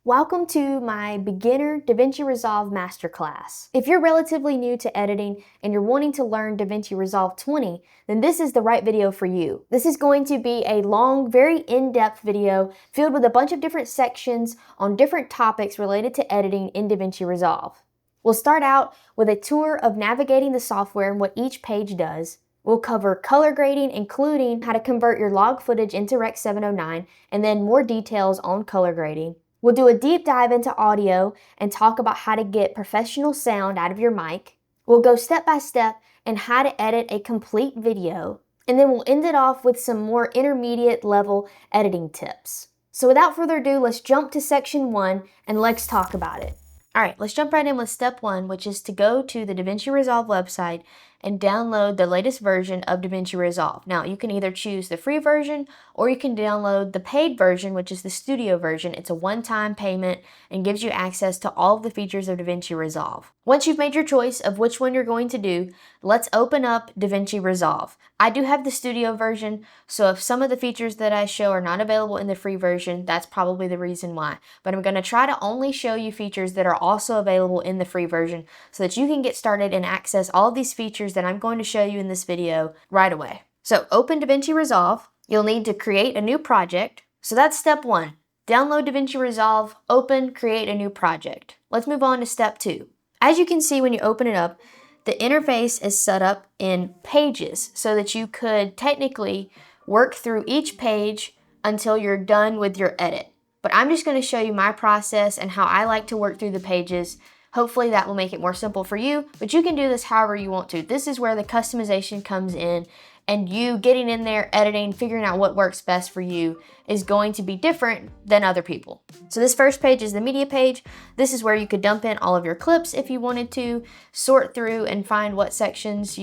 Welcome to my beginner DaVinci Resolve Masterclass. If you're relatively new to editing and you're wanting to learn DaVinci Resolve 20, then this is the right video for you. This is going to be a long, very in-depth video filled with a bunch of different sections on different topics related to editing in DaVinci Resolve. We'll start out with a tour of navigating the software and what each page does. We'll cover color grading, including how to convert your log footage into Rec. 709, and then more details on color grading. We'll do a deep dive into audio and talk about how to get professional sound out of your mic. We'll go step by step in how to edit a complete video. And then we'll end it off with some more intermediate level editing tips. So without further ado, let's jump to section 1 and let's talk about it. All right, let's jump right in with step 1, which is to go to the DaVinci Resolve website and download the latest version of DaVinci Resolve. Now, you can either choose the free version or you can download the paid version, which is the studio version. It's a one-time payment and gives you access to all of the features of DaVinci Resolve. Once you've made your choice of which one you're going to do, let's open up DaVinci Resolve. I do have the studio version, so if some of the features that I show are not available in the free version, that's probably the reason why. But I'm going to try to only show you features that are also available in the free version so that you can get started and access all of these features that I'm going to show you in this video right away. So open DaVinci Resolve. You'll need to create a new project. So that's step 1. Download DaVinci Resolve, open, create a new project. Let's move on to step 2. As you can see when you open it up, the interface is set up in pages so that you could technically work through each page until you're done with your edit. But I'm just going to show you my process and how I like to work through the pages. Hopefully that will make it more simple for you, but you can do this however you want to. This is where the customization comes in, and you getting in there, editing, figuring out what works best for you is going to be different than other people. So this first page is the media page. This is where you could dump in all of your clips if you wanted to, sort through and find what sections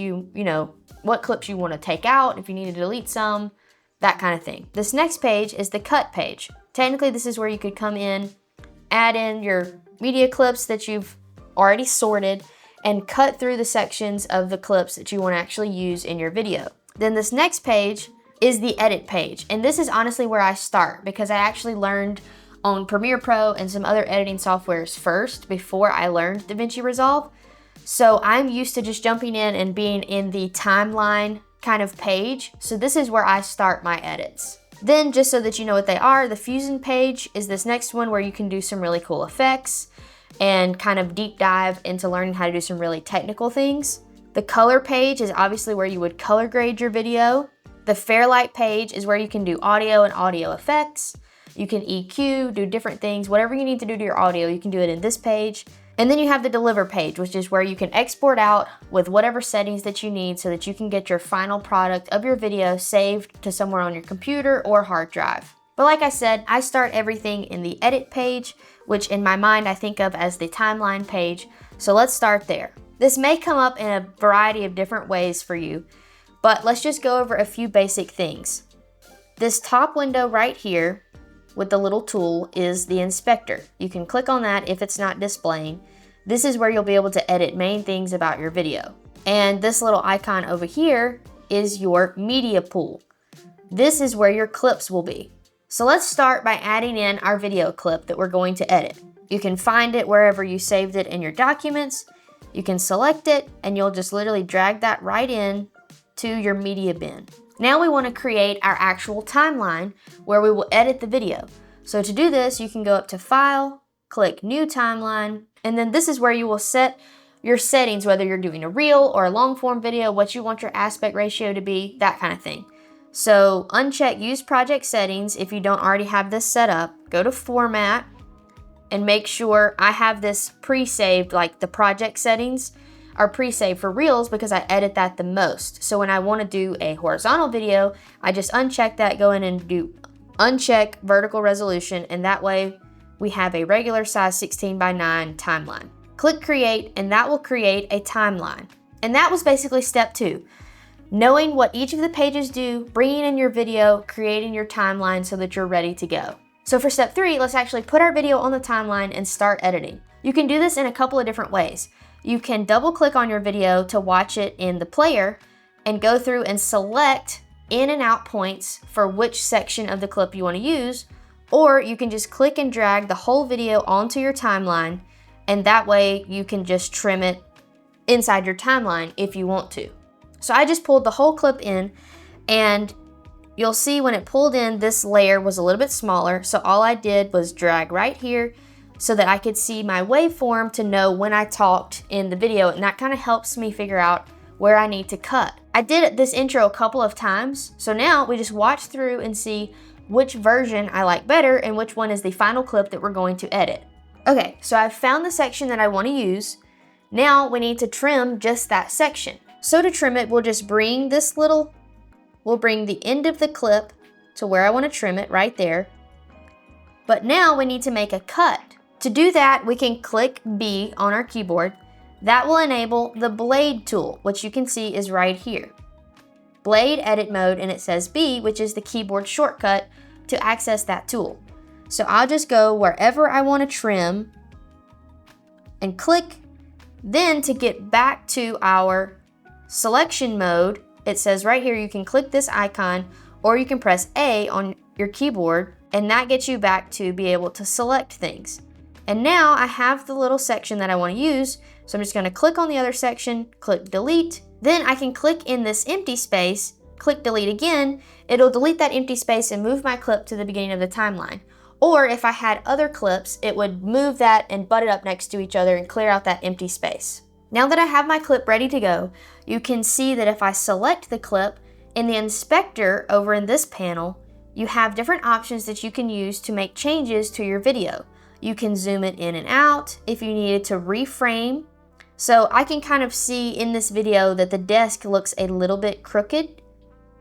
what clips you want to take out, if you need to delete some, that kind of thing. This next page is the cut page. Technically, this is where you could come in, add in your media clips that you've already sorted, and cut through the sections of the clips that you want to actually use in your video. Then this next page is the edit page, and this is honestly where I start because I actually learned on Premiere Pro and some other editing softwares first before I learned DaVinci Resolve. So I'm used to just jumping in and being in the timeline kind of page. So this is where I start my edits. Then, just so that you know what they are, the Fusion page is this next one where you can do some really cool effects and kind of deep dive into learning how to do some really technical things. The color page is obviously where you would color grade your video. The Fairlight page is where you can do audio and audio effects. You can EQ, do different things. Whatever you need to do to your audio, you can do it in this page. And then you have the Deliver page, which is where you can export out with whatever settings that you need so that you can get your final product of your video saved to somewhere on your computer or hard drive. But like I said, I start everything in the Edit page, which in my mind I think of as the timeline page. So let's start there. This may come up in a variety of different ways for you, but let's just go over a few basic things. This top window right here with the little tool is the inspector. You can click on that if it's not displaying. This is where you'll be able to edit main things about your video. And this little icon over here is your media pool. This is where your clips will be. So let's start by adding in our video clip that we're going to edit. You can find it wherever you saved it in your documents. You can select it and you'll just literally drag that right in to your media bin. Now we want to create our actual timeline where we will edit the video. So to do this, you can go up to File, click New Timeline, and then this is where you will set your settings, whether you're doing a reel or a long form video, what you want your aspect ratio to be, that kind of thing. So uncheck Use Project Settings if you don't already have this set up. Go to Format and make sure I have this pre-saved, like the project settings are pre-saved for Reels because I edit that the most. So when I want to do a horizontal video, I just uncheck that, go in and do uncheck vertical resolution, and that way we have a regular size 16:9 timeline. Click Create, and that will create a timeline. And that was basically step 2. Knowing what each of the pages do, bringing in your video, creating your timeline so that you're ready to go. So for step 3, let's actually put our video on the timeline and start editing. You can do this in a couple of different ways. You can double click on your video to watch it in the player and go through and select in and out points for which section of the clip you want to use, Or you can just click and drag the whole video onto your timeline, and that way you can just trim it inside your timeline if you want to. So I just pulled the whole clip in, and you'll see when it pulled in, this layer was a little bit smaller. So all I did was drag right here so that I could see my waveform to know when I talked in the video, and that kind of helps me figure out where I need to cut. I did this intro a couple of times, so now we just watch through and see which version I like better and which one is the final clip that we're going to edit. Okay, so I've found the section that I want to use. Now we need to trim just that section. So to trim it, we'll just bring we'll bring the end of the clip to where I want to trim it right there. But now we need to make a cut. To do that, we can click B on our keyboard. That will enable the blade tool, which you can see is right here. Blade edit mode, and it says B, which is the keyboard shortcut to access that tool. So I'll just go wherever I want to trim and click. Then to get back to our selection mode, it says right here you can click this icon, or you can press A on your keyboard, and that gets you back to be able to select things. And now I have the little section that I want to use, so I'm just going to click on the other section, click delete. Then I can click in this empty space, click delete again. It'll delete that empty space and move my clip to the beginning of the timeline. Or if I had other clips, it would move that and butt it up next to each other and clear out that empty space. Now that I have my clip ready to go, you can see that if I select the clip, in the inspector over in this panel, you have different options that you can use to make changes to your video. You can zoom it in and out if you needed to reframe. So I can kind of see in this video that the desk looks a little bit crooked.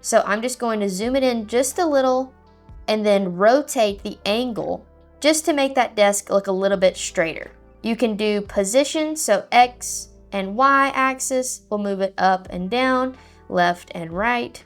So I'm just going to zoom it in just a little and then rotate the angle just to make that desk look a little bit straighter. You can do position, so X and Y axis will move it up and down, left and right.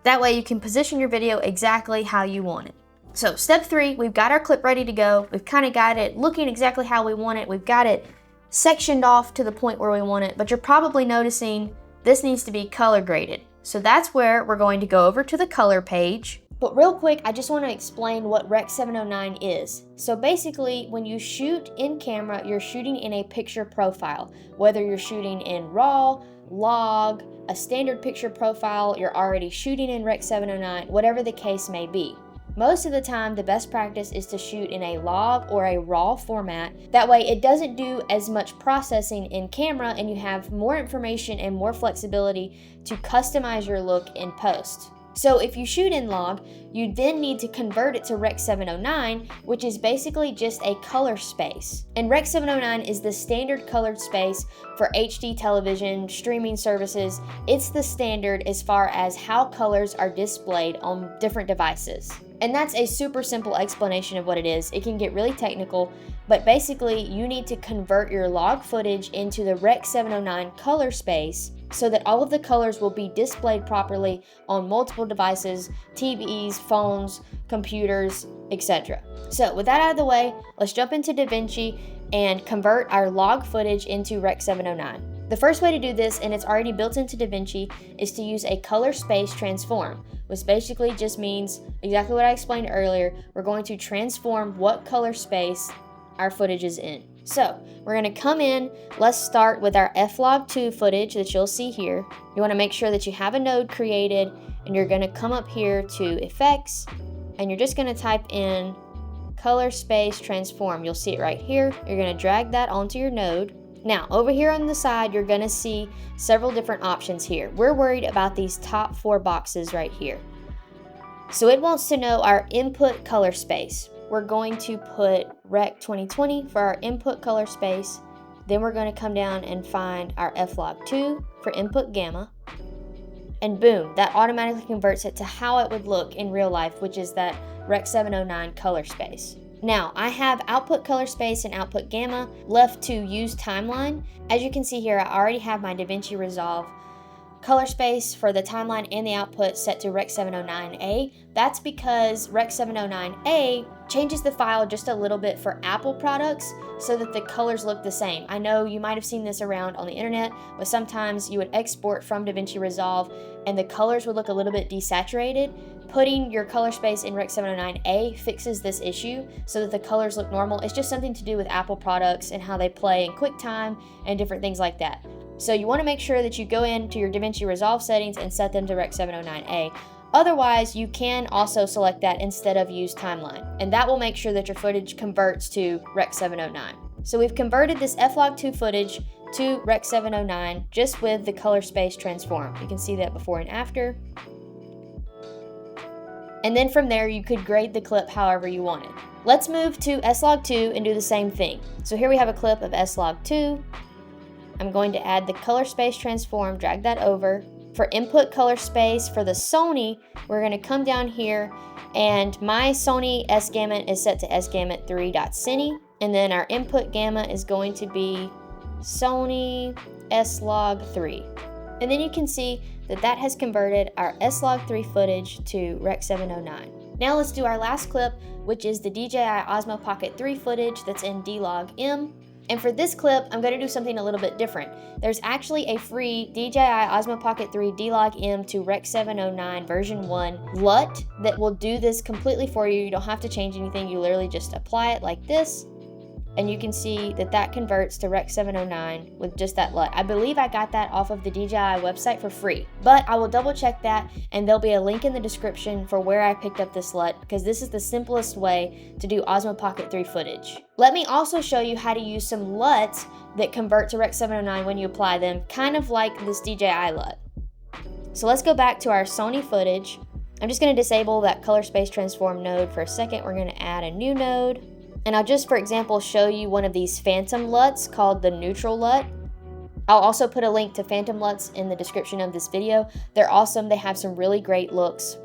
That way you can position your video exactly how you want it. So step 3, we've got our clip ready to go. We've kind of got it looking exactly how we want it. We've got it sectioned off to the point where we want it, but you're probably noticing this needs to be color graded. So that's where we're going to go over to the color page. But real quick, I just want to explain what Rec 709 is. So basically, when you shoot in camera, you're shooting in a picture profile. Whether you're shooting in RAW, log, a standard picture profile, you're already shooting in Rec 709, whatever the case may be. Most of the time, the best practice is to shoot in a log or a RAW format. That way, it doesn't do as much processing in camera, and you have more information and more flexibility to customize your look in post. So if you shoot in log, you then need to convert it to Rec 709, which is basically just a color space. And Rec 709 is the standard colored space for HD television, streaming services. It's the standard as far as how colors are displayed on different devices. And that's a super simple explanation of what it is. It can get really technical, but basically you need to convert your log footage into the Rec 709 color space so that all of the colors will be displayed properly on multiple devices, TVs, phones, computers, etc. So with that out of the way, let's jump into DaVinci and convert our log footage into Rec 709. The first way to do this, and it's already built into DaVinci, is to use a color space transform, which basically just means exactly what I explained earlier. We're going to transform what color space our footage is in. So we're going to come in, let's start with our F-Log2 footage that you'll see here. You want to make sure that you have a node created, and you're going to come up here to Effects, and you're just going to type in Color Space Transform. You'll see it right here. You're going to drag that onto your node. Now, over here on the side, you're going to see several different options here. We're worried about these top 4 boxes right here. So it wants to know our input color space. We're going to put Rec 2020 for our input color space. Then we're going to come down and find our F-Log2 for input gamma. And boom, that automatically converts it to how it would look in real life, which is that Rec 709 color space. Now, I have output color space and output gamma left to use timeline. As you can see here, I already have my DaVinci Resolve color space for the timeline and the output set to Rec 709A. That's because Rec 709A changes the file just a little bit for Apple products so that the colors look the same. I know you might have seen this around on the internet, but sometimes you would export from DaVinci Resolve and the colors would look a little bit desaturated. putting your color space in Rec 709A fixes this issue so that the colors look normal. It's just something to do with Apple products and how they play in QuickTime and different things like that. So you want to make sure that you go into your DaVinci Resolve settings and set them to Rec 709A. Otherwise, you can also select that instead of use timeline, and that will make sure that your footage converts to Rec 709. So we've converted this F-Log2 footage to Rec 709 just with the color space transform. You can see that before and after. And then from there, you could grade the clip however you wanted. Let's move to S-Log2 and do the same thing. So here we have a clip of S-Log2. I'm going to add the color space transform, drag that over. For input color space for the Sony, we're going to come down here, and my Sony S-Gamut is set to S-Gamut 3.Cine, and then our input gamma is going to be Sony S-Log3. And then you can see that that has converted our S-Log3 footage to Rec 709. Now let's do our last clip, which is the DJI Osmo Pocket 3 footage that's in D-Log-M. And for this clip, I'm going to do something a little bit different. There's actually a free DJI Osmo Pocket 3 D-Log-M to Rec 709 version 1 LUT that will do this completely for you. You don't have to change anything. You literally just apply it like this, and you can see that that converts to Rec 709 with just that LUT. I believe I got that off of the DJI website for free, but I will double check that, and there'll be a link in the description for where I picked up this LUT, because this is the simplest way to do Osmo Pocket 3 footage. Let me also show you how to use some LUTs that convert to Rec 709 when you apply them, kind of like this DJI LUT. So let's go back to our Sony footage. I'm just going to disable that color space transform node for a second. We're going to add a new node. And I'll just, for example, show you one of these phantom LUTs called the neutral LUT. I'll also put a link to phantom LUTs in the description of this video. They're awesome. They have some really great looks.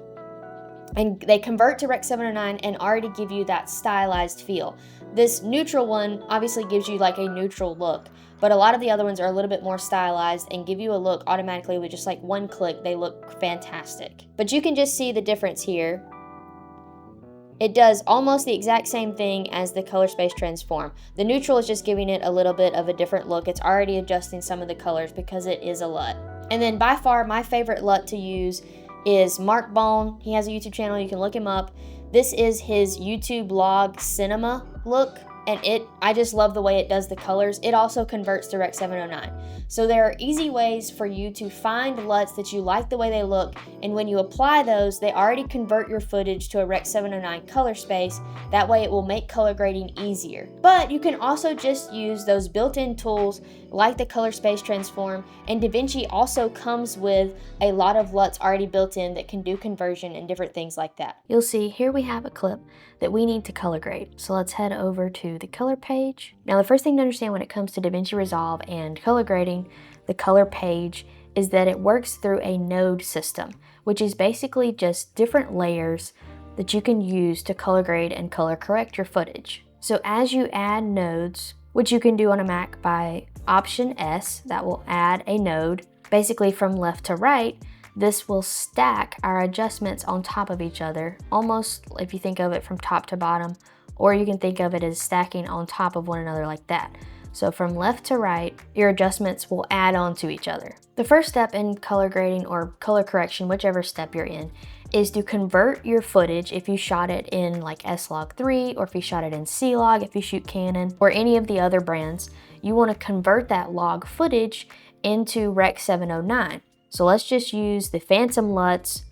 And they convert to Rec 709 and already give you that stylized feel. This neutral one obviously gives you like a neutral look, but a lot of the other ones are a little bit more stylized and give you a look automatically with just like one click. They look fantastic. But you can just see the difference here. It does almost the exact same thing as the color space transform. The neutral is just giving it a little bit of a different look. It's already adjusting some of the colors because it is a LUT. And then by far my favorite LUT to use is Mark Bone. He has a YouTube channel, you can look him up. This is his YouTube log cinema look, and I just love the way it does the colors. It also converts to Rec 709. So there are easy ways for you to find LUTs that you like the way they look, and when you apply those, they already convert your footage to a Rec 709 color space. That way it will make color grading easier. But you can also just use those built-in tools like the color space transform, and DaVinci also comes with a lot of LUTs already built in that can do conversion and different things like that. You'll see here we have a clip that we need to color grade. So let's head over to the color page. Now the first thing to understand when it comes to DaVinci Resolve and color grading the color page is that it works through a node system, which is basically just different layers that you can use to color grade and color correct your footage. So as you add nodes, which you can do on a Mac by Option S, that will add a node. Basically from left to right, this will stack our adjustments on top of each other, almost if you think of it from top to bottom, or you can think of it as stacking on top of one another like that. So from left to right, your adjustments will add on to each other. The first step in color grading or color correction, whichever step you're in, is to convert your footage if you shot it in like S-Log3, or if you shot it in C-Log, if you shoot Canon, or any of the other brands. You want to convert that log footage into Rec 709. So let's just use the phantom LUTs,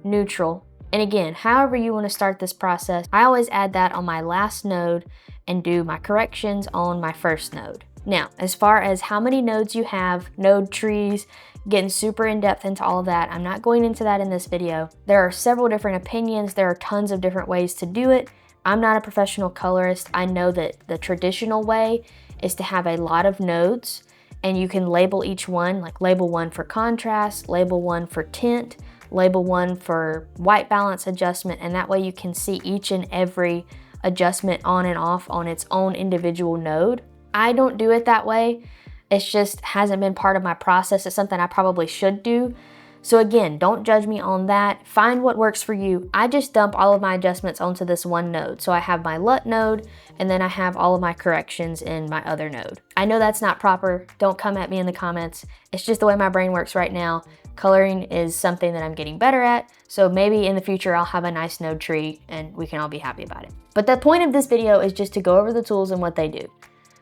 neutral, and again, however you want to start this process. I always add that on my last node and do my corrections on my first node. Now, as far as how many nodes you have, node trees, getting super in depth into all of that, I'm not going into that in this video. There are several different opinions. There are tons of different ways to do it. I'm not a professional colorist. I know that the traditional way is to have a lot of nodes, and you can label each one, like label one for contrast, label one for tint, label one for white balance adjustment, and that way you can see each and every adjustment on and off on its own individual node. I don't do it that way. It's just hasn't been part of my process. It's something I probably should do. So again, don't judge me on that. Find what works for you. I just dump all of my adjustments onto this one node. So I have my LUT node, and then I have all of my corrections in my other node. I know that's not proper. Don't come at me in the comments. It's just the way my brain works right now. Coloring is something that I'm getting better at, so maybe in the future I'll have a nice node tree and we can all be happy about it. But the point of this video is just to go over the tools and what they do.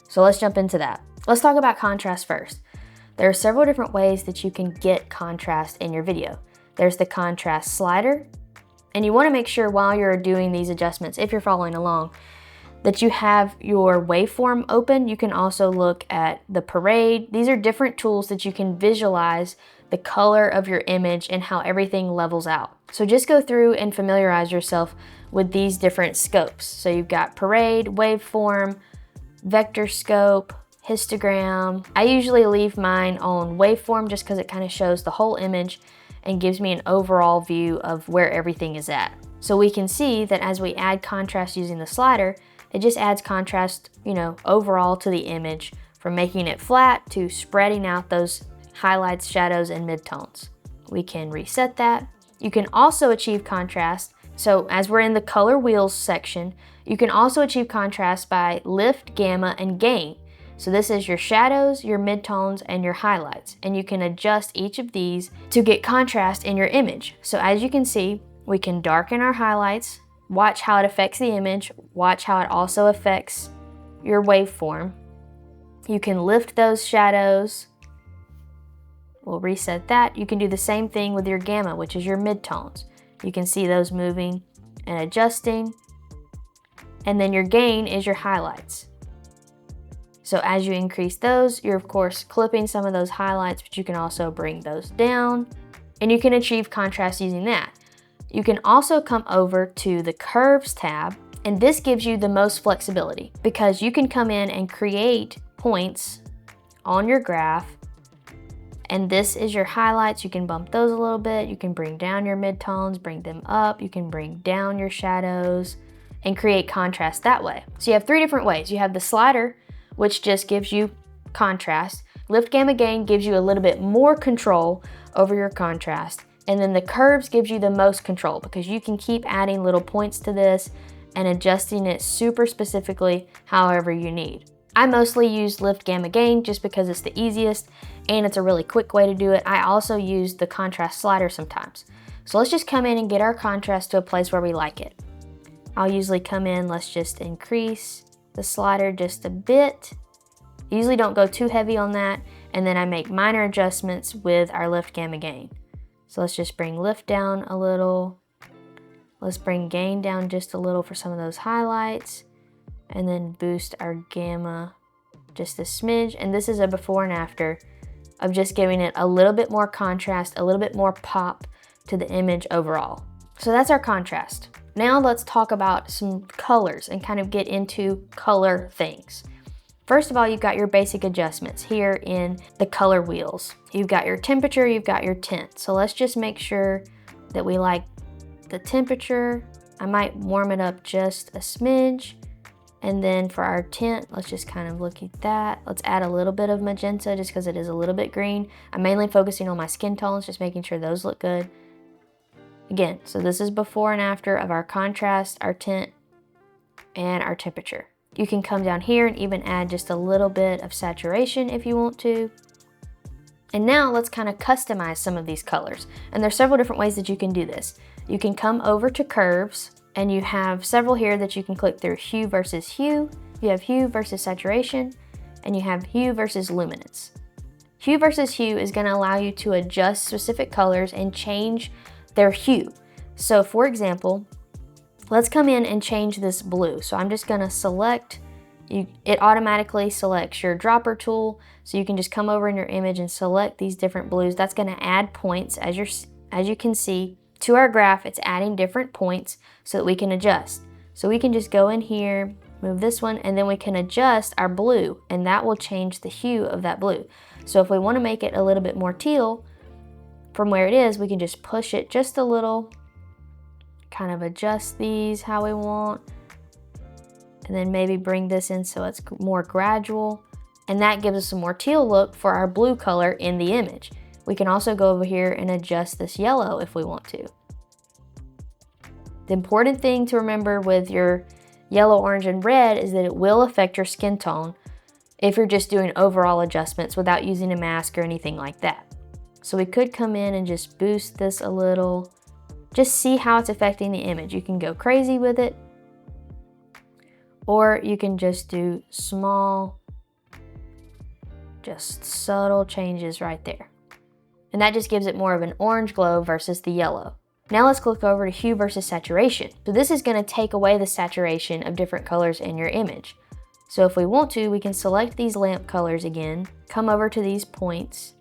So let's jump into that. Let's talk about contrast first. There are several different ways that you can get contrast in your video. There's the contrast slider, and you want to make sure while you're doing these adjustments, if you're following along, that you have your waveform open. You can also look at the parade. These are different tools that you can visualize the color of your image and how everything levels out. So just go through and familiarize yourself with these different scopes. So you've got parade, waveform, vector scope, histogram. I usually leave mine on waveform just because it kind of shows the whole image and gives me an overall view of where everything is at. So we can see that as we add contrast using the slider, it just adds contrast, overall to the image, from making it flat to spreading out those highlights, shadows, and midtones. We can reset that. You can also achieve contrast. So as we're in the color wheels section, you can also achieve contrast by lift, gamma, and gain. So this is your shadows, your midtones, and your highlights. And you can adjust each of these to get contrast in your image. So as you can see, we can darken our highlights, watch how it affects the image, watch how it also affects your waveform. You can lift those shadows. We'll reset that. You can do the same thing with your gamma, which is your midtones. You can see those moving and adjusting. And then your gain is your highlights. So as you increase those, you're of course clipping some of those highlights, but you can also bring those down, and you can achieve contrast using that. You can also come over to the curves tab, and this gives you the most flexibility because you can come in and create points on your graph. And this is your highlights. You can bump those a little bit. You can bring down your midtones, bring them up. You can bring down your shadows and create contrast that way. So you have three different ways. You have the slider, which just gives you contrast. Lift, gamma, gain gives you a little bit more control over your contrast. And then the curves gives you the most control because you can keep adding little points to this and adjusting it super specifically however you need. I mostly use lift, gamma, gain just because it's the easiest and it's a really quick way to do it. I also use the contrast slider sometimes. So let's just come in and get our contrast to a place where we like it. I'll usually come in, let's just increase the slider just a bit. Usually don't go too heavy on that, and then I make minor adjustments with our lift, gamma, gain. So let's just bring lift down a little. Let's bring gain down just a little for some of those highlights, and then boost our gamma just a smidge. And this is a before and after of just giving it a little bit more contrast, a little bit more pop to the image overall. So that's our contrast. Now let's talk about some colors and kind of get into color things. First of all, you've got your basic adjustments here in the color wheels. You've got your temperature, you've got your tint. So let's just make sure that we like the temperature. I might warm it up just a smidge. And then for our tint, let's just kind of look at that. Let's add a little bit of magenta just because it is a little bit green. I'm mainly focusing on my skin tones, just making sure those look good. Again, so this is before and after of our contrast, our tint, and our temperature. You can come down here and even add just a little bit of saturation if you want to. And now let's kind of customize some of these colors. And there's several different ways that you can do this. You can come over to curves, and you have several here that you can click through: hue versus hue. You have hue versus saturation, and you have hue versus luminance. Hue versus hue is going to allow you to adjust specific colors and change their hue. So for example, let's come in and change this blue. So I'm just gonna select, it automatically selects your dropper tool. So you can just come over in your image and select these different blues. That's gonna add points, as you can see, to our graph. It's adding different points so that we can adjust. So we can just go in here, move this one, and then we can adjust our blue, and that will change the hue of that blue. So if we wanna make it a little bit more teal, from where it is, we can just push it just a little, kind of adjust these how we want, and then maybe bring this in so it's more gradual, and that gives us a more teal look for our blue color in the image. We can also go over here and adjust this yellow if we want to. The important thing to remember with your yellow, orange, and red is that it will affect your skin tone if you're just doing overall adjustments without using a mask or anything like that. So we could come in and just boost this a little, just see how it's affecting the image. You can go crazy with it, or you can just do small, just subtle changes right there. And that just gives it more of an orange glow versus the yellow. Now let's click over to hue versus saturation. So this is going to take away the saturation of different colors in your image. So if we want to, we can select these lamp colors again, come over to these points.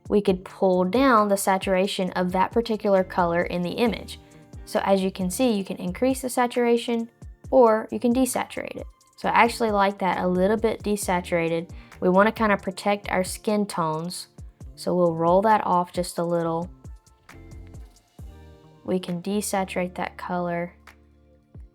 We could pull down the saturation of that particular color in the image. So as you can see, you can increase the saturation or you can desaturate it. So I actually like that a little bit desaturated. We want to kind of protect our skin tones. So we'll roll that off just a little. We can desaturate that color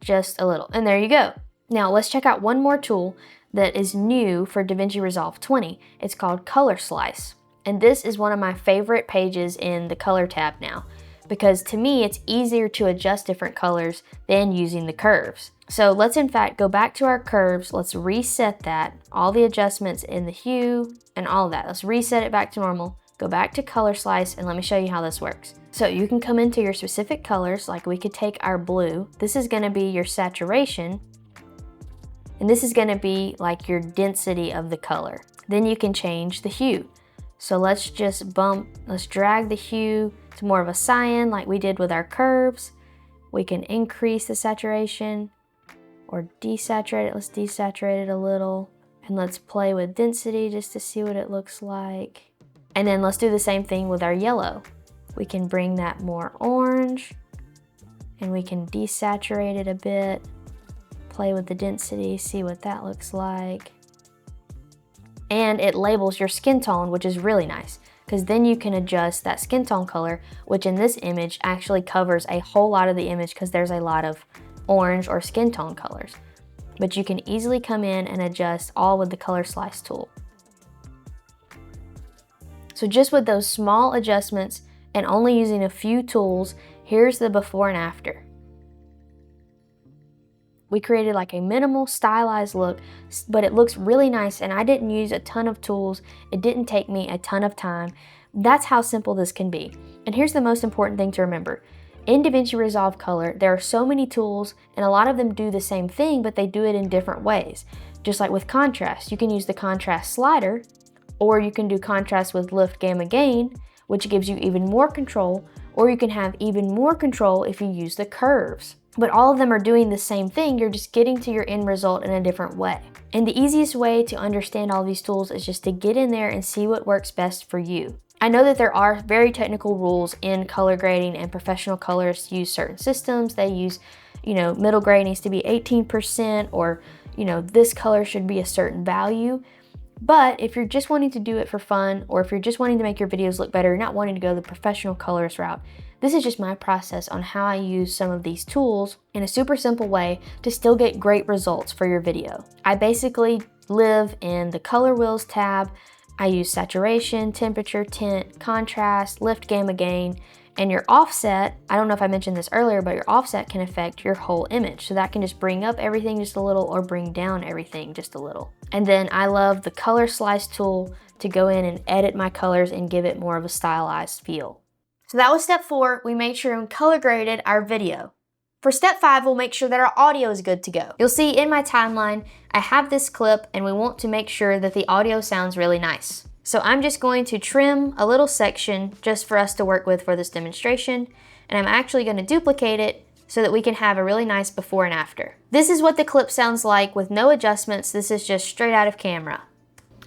just a little. And there you go. Now let's check out one more tool that is new for DaVinci Resolve 20. It's called Color Slice. And this is one of my favorite pages in the color tab now, because to me it's easier to adjust different colors than using the curves. So let's in fact go back to our curves. Let's reset that, all the adjustments in the hue and all of that. Let's reset it back to normal. Go back to Color Slice and let me show you how this works. So you can come into your specific colors, like we could take our blue. This is gonna be your saturation, and this is gonna be like your density of the color. Then you can change the hue. So let's just let's drag the hue to more of a cyan like we did with our curves. We can increase the saturation or desaturate it. Let's desaturate it a little. And let's play with density just to see what it looks like. And then let's do the same thing with our yellow. We can bring that more orange and we can desaturate it a bit, play with the density, see what that looks like. And it labels your skin tone, which is really nice, because then you can adjust that skin tone color, which in this image actually covers a whole lot of the image because there's a lot of orange or skin tone colors. But you can easily come in and adjust all with the Color Slice tool. So just with those small adjustments and only using a few tools, here's the before and after. We created like a minimal stylized look, but it looks really nice, and I didn't use a ton of tools. It didn't take me a ton of time. That's how simple this can be. And here's the most important thing to remember. In DaVinci Resolve Color, there are so many tools, and a lot of them do the same thing, but they do it in different ways. Just like with contrast, you can use the contrast slider, or you can do contrast with lift, gamma, gain, which gives you even more control, or you can have even more control if you use the curves. But all of them are doing the same thing, you're just getting to your end result in a different way. And the easiest way to understand all these tools is just to get in there and see what works best for you. I know that there are very technical rules in color grading, and professional colorists use certain systems. They use, middle grade needs to be 18%, or, this color should be a certain value. But if you're just wanting to do it for fun, or if you're just wanting to make your videos look better, you're not wanting to go the professional colorist route, this is just my process on how I use some of these tools in a super simple way to still get great results for your video. I basically live in the color wheels tab. I use saturation, temperature, tint, contrast, lift, gamma, gain, and your offset. I don't know if I mentioned this earlier, but your offset can affect your whole image. So that can just bring up everything just a little or bring down everything just a little. And then I love the Color Slice tool to go in and edit my colors and give it more of a stylized feel. So that was step 4. We made sure and color graded our video. For step 5, we'll make sure that our audio is good to go. You'll see in my timeline, I have this clip and we want to make sure that the audio sounds really nice. So I'm just going to trim a little section just for us to work with for this demonstration, and I'm actually going to duplicate it so that we can have a really nice before and after. This is what the clip sounds like with no adjustments. This is just straight out of camera.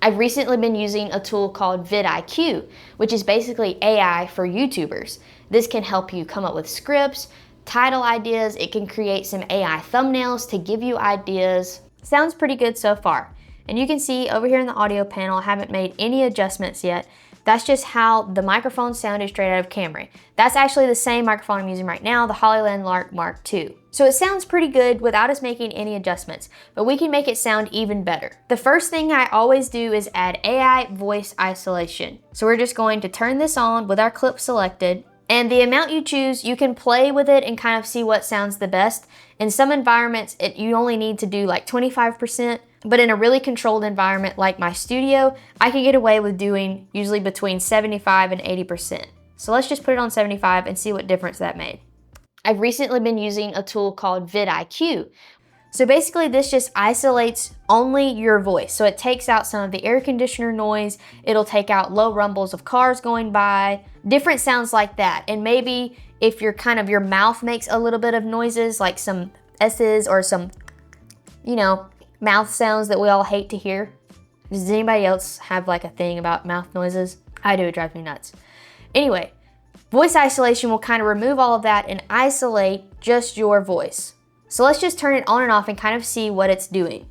I've recently been using a tool called vidIQ, which is basically AI for YouTubers. This can help you come up with scripts, title ideas. It can create some AI thumbnails to give you ideas. Sounds pretty good so far. And you can see over here in the audio panel, I haven't made any adjustments yet. That's just how the microphone sounded straight out of camera. That's actually the same microphone I'm using right now, the Hollyland Lark Mark II. So it sounds pretty good without us making any adjustments, but we can make it sound even better. The first thing I always do is add AI voice isolation. So we're just going to turn this on with our clip selected, and the amount you choose, you can play with it and kind of see what sounds the best. In some environments, you only need to do like 25%. But in a really controlled environment like my studio, I can get away with doing usually between 75 and 80%. So let's just put it on 75 and see what difference that made. I've recently been using a tool called vidIQ. So basically this just isolates only your voice. So it takes out some of the air conditioner noise, it'll take out low rumbles of cars going by, different sounds like that. And maybe if your mouth makes a little bit of noises, like some S's or some, mouth sounds that we all hate to hear. Does anybody else have like a thing about mouth noises? I do, it drives me nuts. Anyway, voice isolation will kind of remove all of that and isolate just your voice. So let's just turn it on and off and kind of see what it's doing.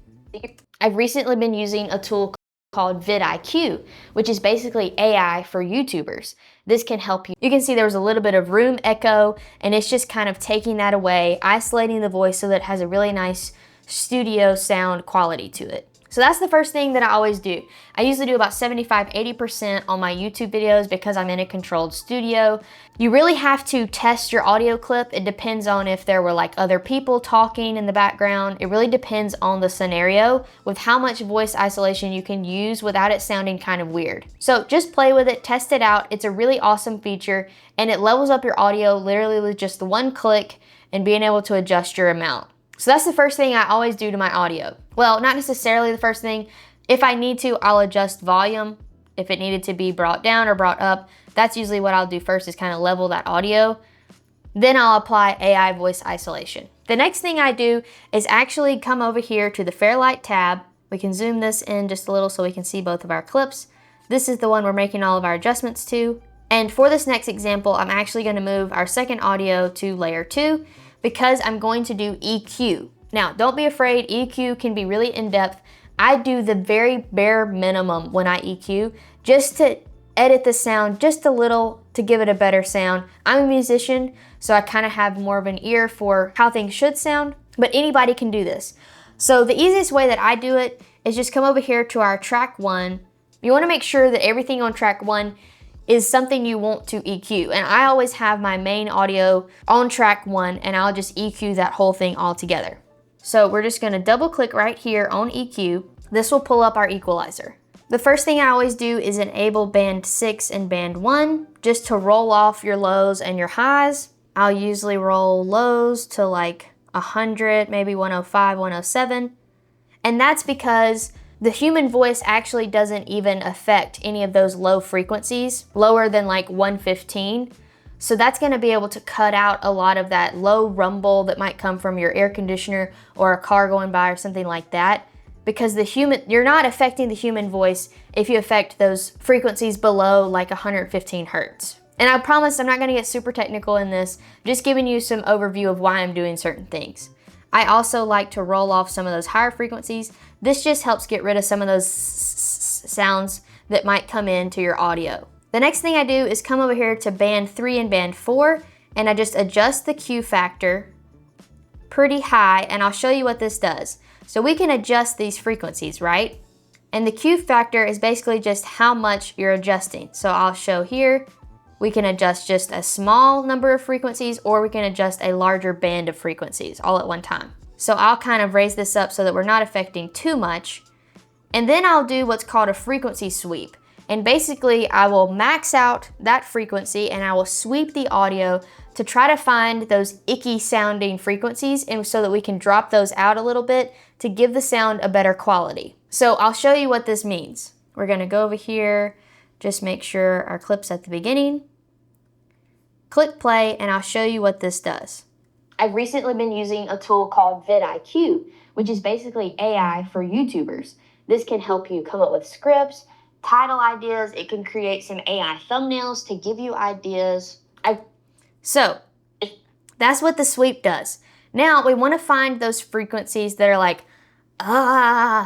I've recently been using a tool called vidIQ, which is basically AI for YouTubers. This can help you. You can see there was a little bit of room echo, and it's just kind of taking that away, isolating the voice so that it has a really nice studio sound quality to it. So that's the first thing that I always do. I usually do about 75-80% on my YouTube videos because I'm in a controlled studio. You really have to test your audio clip. It depends on if there were like other people talking in the background. It really depends on the scenario with how much voice isolation you can use without it sounding kind of weird. So just play with it, test it out. It's a really awesome feature and it levels up your audio literally with just the one click and being able to adjust your amount. So that's the first thing I always do to my audio. Well, not necessarily the first thing. If I need to, I'll adjust volume. If it needed to be brought down or brought up, that's usually what I'll do first, is kind of level that audio. Then I'll apply AI voice isolation. The next thing I do is actually come over here to the Fairlight tab. We can zoom this in just a little so we can see both of our clips. This is the one we're making all of our adjustments to. And for this next example, I'm actually going to move our second audio to layer 2 because I'm going to do EQ. Now, don't be afraid, EQ can be really in-depth. I do the very bare minimum when I EQ, just to edit the sound just a little to give it a better sound. I'm a musician, so I kind of have more of an ear for how things should sound, but anybody can do this. So the easiest way that I do it is just come over here to our track 1. You want to make sure that everything on track 1 is something you want to EQ. And I always have my main audio on track 1 and I'll just EQ that whole thing all together. So we're just gonna double click right here on EQ. This will pull up our equalizer. The first thing I always do is enable band 6 and band 1 just to roll off your lows and your highs. I'll usually roll lows to like 100, maybe 105, 107. And that's because the human voice actually doesn't even affect any of those low frequencies, lower than like 115. So that's gonna be able to cut out a lot of that low rumble that might come from your air conditioner or a car going by or something like that. Because you're not affecting the human voice if you affect those frequencies below like 115 hertz. And I promise I'm not gonna get super technical in this, just giving you some overview of why I'm doing certain things. I also like to roll off some of those higher frequencies. This just helps get rid of some of those sounds that might come into your audio. The next thing I do is come over here to band 3 and band 4, and I just adjust the Q factor pretty high, and I'll show you what this does. So we can adjust these frequencies, right? And the Q factor is basically just how much you're adjusting. So I'll show here, we can adjust just a small number of frequencies, or we can adjust a larger band of frequencies all at one time. So I'll kind of raise this up so that we're not affecting too much. And then I'll do what's called a frequency sweep. And basically I will max out that frequency and I will sweep the audio to try to find those icky sounding frequencies, and so that we can drop those out a little bit to give the sound a better quality. So I'll show you what this means. We're gonna go over here, just make sure our clip's at the beginning. Click play and I'll show you what this does. I've recently been using a tool called vidIQ, which is basically AI for YouTubers. This can help you come up with scripts, title ideas. It can create some AI thumbnails to give you ideas. So that's what the sweep does. Now we want to find those frequencies that are like,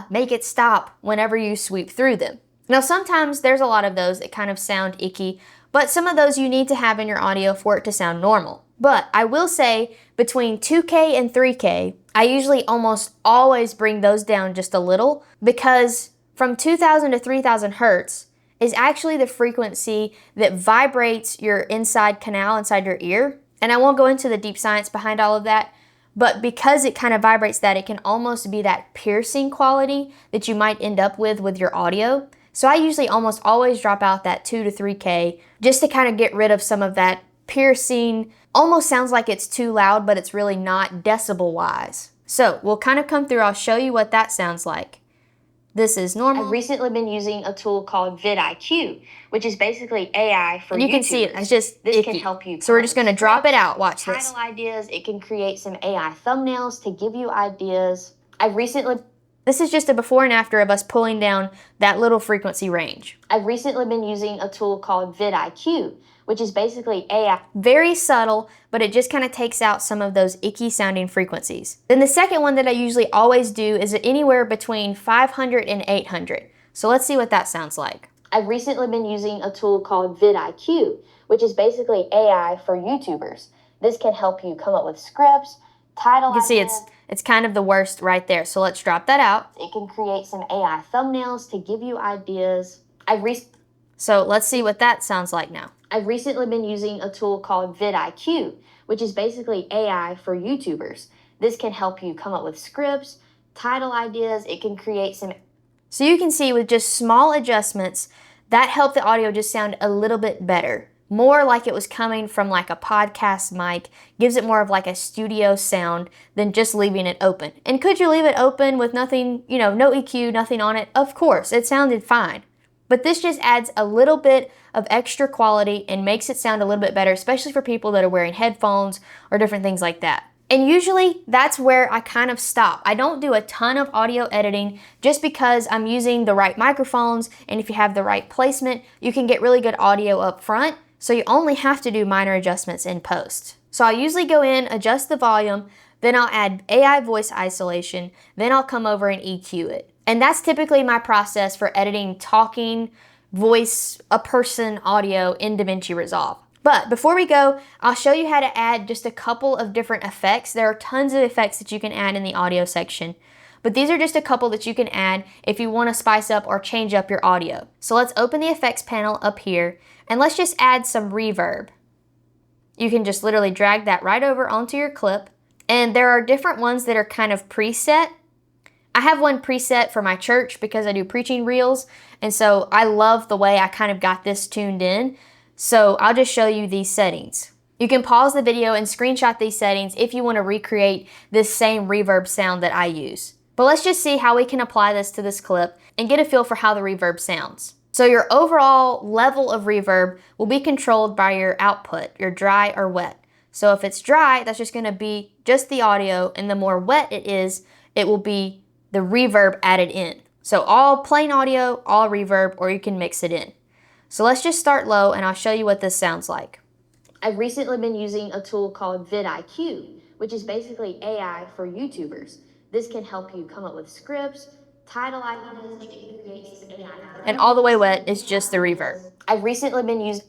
make it stop whenever you sweep through them. Now sometimes there's a lot of those that kind of sound icky, but some of those you need to have in your audio for it to sound normal. But I will say between 2K and 3K, I usually almost always bring those down just a little, because from 2000 to 3000 hertz is actually the frequency that vibrates your inside canal inside your ear. And I won't go into the deep science behind all of that, but because it kind of vibrates that, it can almost be that piercing quality that you might end up with your audio. So I usually almost always drop out that 2 to 3K just to kind of get rid of some of that piercing, almost sounds like it's too loud, but it's really not decibel wise. So we'll kind of come through, I'll show you what that sounds like. This is normal. I've recently been using a tool called vidIQ, which is basically AI for and you YouTubers. can see it, it's just this icky. can help you. So we're just gonna drop it out, watch this. Title ideas, it can create some AI thumbnails to give you ideas. This is just a before and after of us pulling down that little frequency range. I've recently been using a tool called vidIQ, which is basically AI. Very subtle, but it just kind of takes out some of those icky sounding frequencies. Then the second one that I usually always do is anywhere between 500 and 800. So let's see what that sounds like. I've recently been using a tool called vidIQ, which is basically AI for YouTubers. This can help you come up with scripts, title You can see it's kind of the worst right there. So let's drop that out. It can create some AI thumbnails to give you ideas. So let's see what that sounds like now. I've recently been using a tool called vidIQ, which is basically AI for YouTubers. This can help you come up with scripts, title ideas. It can create some. So you can see with just small adjustments, that helped the audio just sound a little bit better. More like it was coming from like a podcast mic, gives it more of like a studio sound than just leaving it open. And could you leave it open with nothing, no EQ, nothing on it? Of course, it sounded fine. But this just adds a little bit of extra quality and makes it sound a little bit better, especially for people that are wearing headphones or different things like that. And usually that's where I kind of stop. I don't do a ton of audio editing just because I'm using the right microphones, and if you have the right placement, you can get really good audio up front. So you only have to do minor adjustments in post. So I'll usually go in, adjust the volume, then I'll add AI voice isolation, then I'll come over and EQ it. And that's typically my process for editing talking, voice, a person audio in DaVinci Resolve. But before we go, I'll show you how to add just a couple of different effects. There are tons of effects that you can add in the audio section, but these are just a couple that you can add if you want to spice up or change up your audio. So let's open the effects panel up here, and let's just add some reverb. You can just literally drag that right over onto your clip, and there are different ones that are kind of preset. I have one preset for my church because I do preaching reels, and so I love the way I kind of got this tuned in. So I'll just show you these settings. You can pause the video and screenshot these settings if you want to recreate this same reverb sound that I use. But let's just see how we can apply this to this clip and get a feel for how the reverb sounds. So your overall level of reverb will be controlled by your output, your dry or wet. So if it's dry, that's just going to be just the audio, and the more wet it is, it will be the reverb added in. So all plain audio, all reverb, or you can mix it in. So let's just start low and I'll show you what this sounds like. I've recently been using a tool called vidIQ, which is basically AI for YouTubers. This can help you come up with scripts, title ideas, and all the way wet is just the reverb. I've recently been using.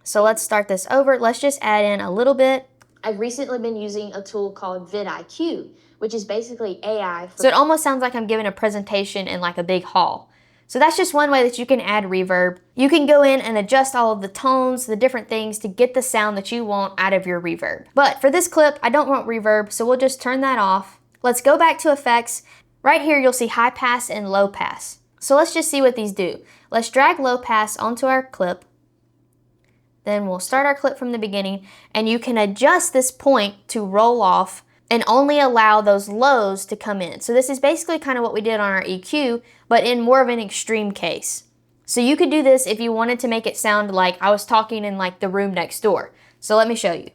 So let's start this over. Let's just add in a little bit. I've recently been using a tool called vidIQ, which is basically AI. So it almost sounds like I'm giving a presentation in like a big hall. So that's just one way that you can add reverb. You can go in and adjust all of the tones, the different things to get the sound that you want out of your reverb. But for this clip, I don't want reverb, so we'll just turn that off. Let's go back to effects. Right here, you'll see high pass and low pass. So let's just see what these do. Let's drag low pass onto our clip. Then we'll start our clip from the beginning, and you can adjust this point to roll off and only allow those lows to come in. So this is basically kind of what we did on our EQ, but in more of an extreme case. So you could do this if you wanted to make it sound like I was talking in like the room next door. So let me show you.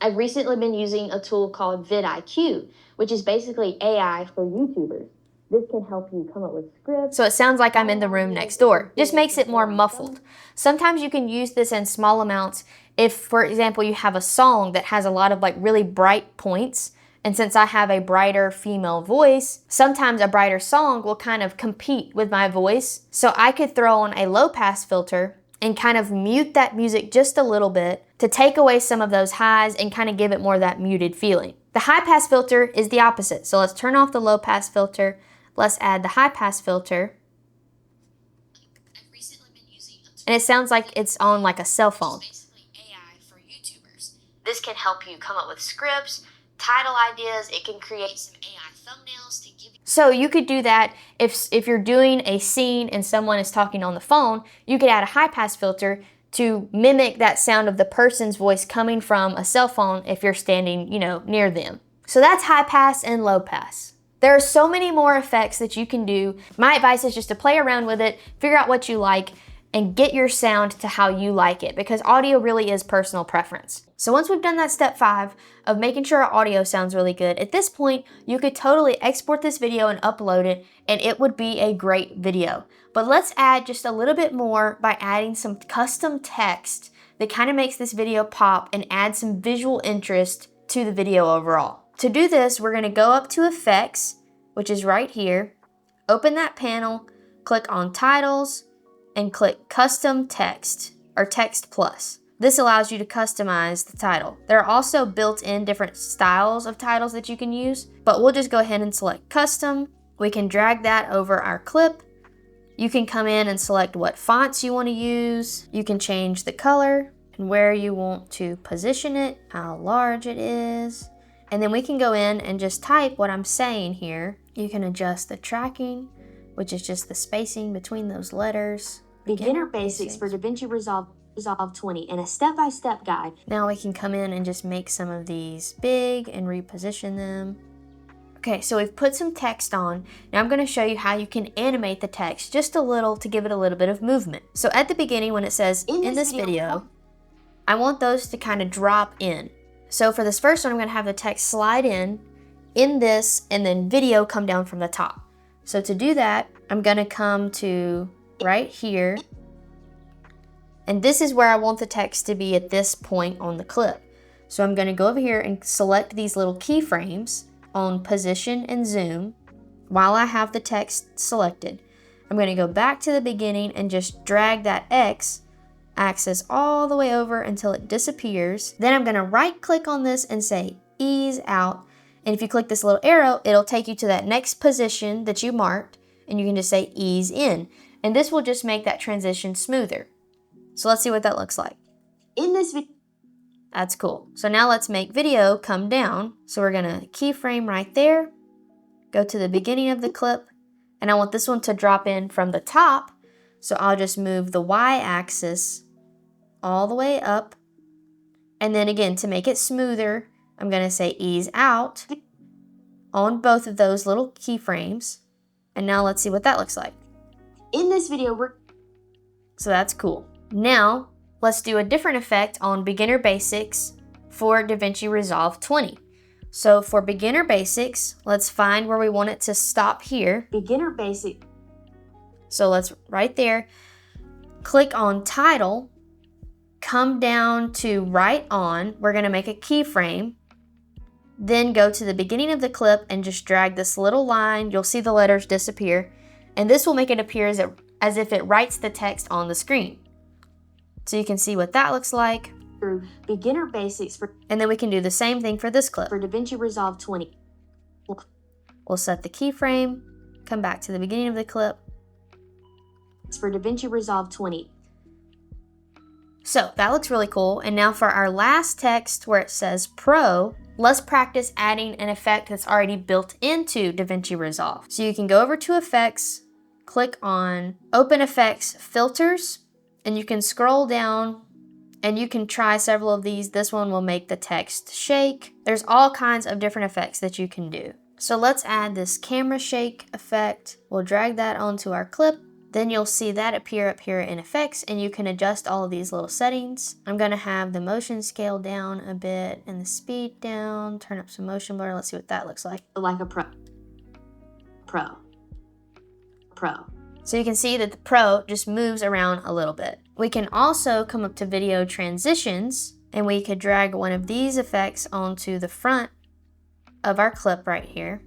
I've recently been using a tool called vidIQ, which is basically AI for YouTubers. This can help you come up with scripts. So it sounds like I'm in the room next door. Just makes it more muffled. Sometimes you can use this in small amounts if, for example, you have a song that has a lot of like really bright points. And since I have a brighter female voice, sometimes a brighter song will kind of compete with my voice. So I could throw on a low pass filter and kind of mute that music just a little bit to take away some of those highs and kind of give it more of that muted feeling. The high pass filter is the opposite. So let's turn off the low pass filter. Let's add the high pass filter. And it sounds like it's on like a cell phone. This can help you come up with scripts, title ideas. It can create some AI thumbnails to give you. So you could do that if you're doing a scene and someone is talking on the phone, you could add a high pass filter to mimic that sound of the person's voice coming from a cell phone if you're standing, near them. So that's high pass and low pass. There are so many more effects that you can do. My advice is just to play around with it, figure out what you like, and get your sound to how you like it, because audio really is personal preference. So once we've done that step 5 of making sure our audio sounds really good, at this point, you could totally export this video and upload it, and it would be a great video. But let's add just a little bit more by adding some custom text that kind of makes this video pop and add some visual interest to the video overall. To do this, we're gonna go up to Effects, which is right here, open that panel, click on Titles, and click Custom Text, or Text Plus. This allows you to customize the title. There are also built-in different styles of titles that you can use, but we'll just go ahead and select Custom. We can drag that over our clip. You can come in and select what fonts you want to use. You can change the color and where you want to position it, how large it is. And then we can go in and just type what I'm saying here. You can adjust the tracking, which is just the spacing between those letters. Beginner Basics for DaVinci Resolve 20, and a step-by-step guide. Now we can come in and just make some of these big and reposition them. Okay, so we've put some text on. Now I'm gonna show you how you can animate the text just a little to give it a little bit of movement. So at the beginning when it says, in this video, I want those to kind of drop in. So for this first one, I'm gonna have the text slide in this, and then video come down from the top. So to do that, I'm gonna come to right here, and this is where I want the text to be at this point on the clip. So I'm gonna go over here and select these little keyframes on position and zoom while I have the text selected. I'm gonna go back to the beginning and just drag that X axis all the way over until it disappears. Then I'm gonna right click on this and say ease out. And if you click this little arrow, it'll take you to that next position that you marked, and you can just say ease in. And this will just make that transition smoother. So let's see what that looks like. In this video, that's cool. So now let's make video come down. So we're gonna keyframe right there, go to the beginning of the clip, and I want this one to drop in from the top. So I'll just move the Y axis all the way up. And then again, to make it smoother, I'm gonna say ease out on both of those little keyframes. And now let's see what that looks like. in this video, So that's cool. Now, let's do a different effect on Beginner Basics for DaVinci Resolve 20. So for Beginner Basics, let's find where we want it to stop here. Beginner Basic. So let's, right there, click on Title, come down to Right On. We're gonna make a keyframe. Then go to the beginning of the clip and just drag this little line. You'll see the letters disappear. And this will make it appear as if it writes the text on the screen. So you can see what that looks like. Through Beginner Basics And then we can do the same thing for this clip. for DaVinci Resolve 20. We'll set the keyframe, come back to the beginning of the clip. It's for DaVinci Resolve 20. So that looks really cool. And now for our last text where it says Pro, let's practice adding an effect that's already built into DaVinci Resolve. So you can go over to Effects, click on Open Effects Filters, and you can scroll down and you can try several of these. This one will make the text shake. There's all kinds of different effects that you can do. So let's add this camera shake effect. We'll drag that onto our clip. Then you'll see that appear up here in Effects, and you can adjust all of these little settings. I'm gonna have the motion scale down a bit and the speed down, turn up some motion blur. Let's see what that looks like. Like a pro. So you can see that the Pro just moves around a little bit. We can also come up to video transitions, and we could drag one of these effects onto the front of our clip right here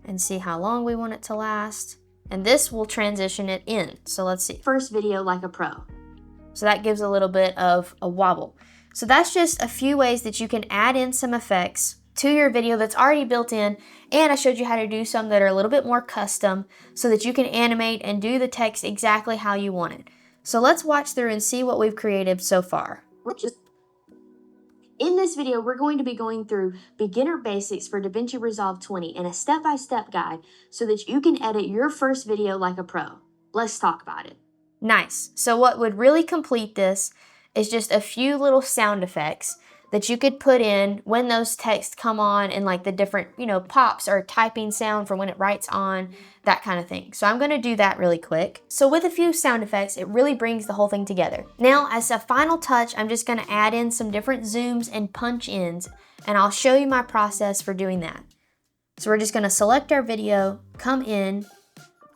and see how long we want it to last. And this will transition it in. So let's see. First video like a pro. So that gives a little bit of a wobble. So that's just a few ways that you can add in some effects to your video that's already built in. And I showed you how to do some that are a little bit more custom so that you can animate and do the text exactly how you want it. So let's watch through and see what we've created so far. In this video, we're going to be going through beginner basics for DaVinci Resolve 20 and a step-by-step guide so that you can edit your first video like a pro. Let's talk about it. Nice. So what would really complete this is just a few little sound effects that you could put in when those texts come on and like the different, pops or typing sound for when it writes on, that kind of thing. So I'm gonna do that really quick. So with a few sound effects, it really brings the whole thing together. Now, as a final touch, I'm just gonna add in some different zooms and punch ins, and I'll show you my process for doing that. So we're just gonna select our video, come in,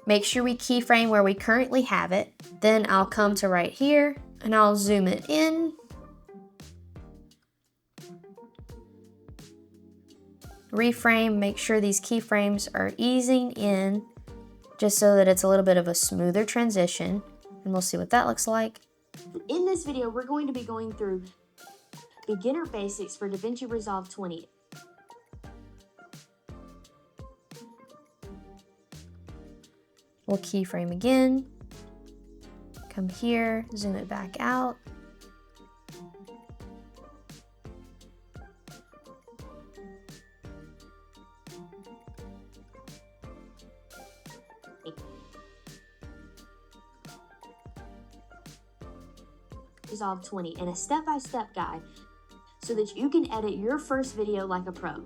make sure we keyframe where we currently have it. Then I'll come to right here and I'll zoom it in. Reframe, make sure these keyframes are easing in just so that it's a little bit of a smoother transition. And we'll see what that looks like. In this video, we're going to be going through beginner basics for DaVinci Resolve 20. We'll keyframe again, come here, zoom it back out. Resolve 20 and a step-by-step guide so that you can edit your first video like a pro.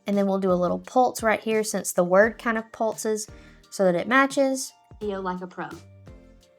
And then we'll do a little pulse right here since the word kind of pulses so that it matches. Video like a pro.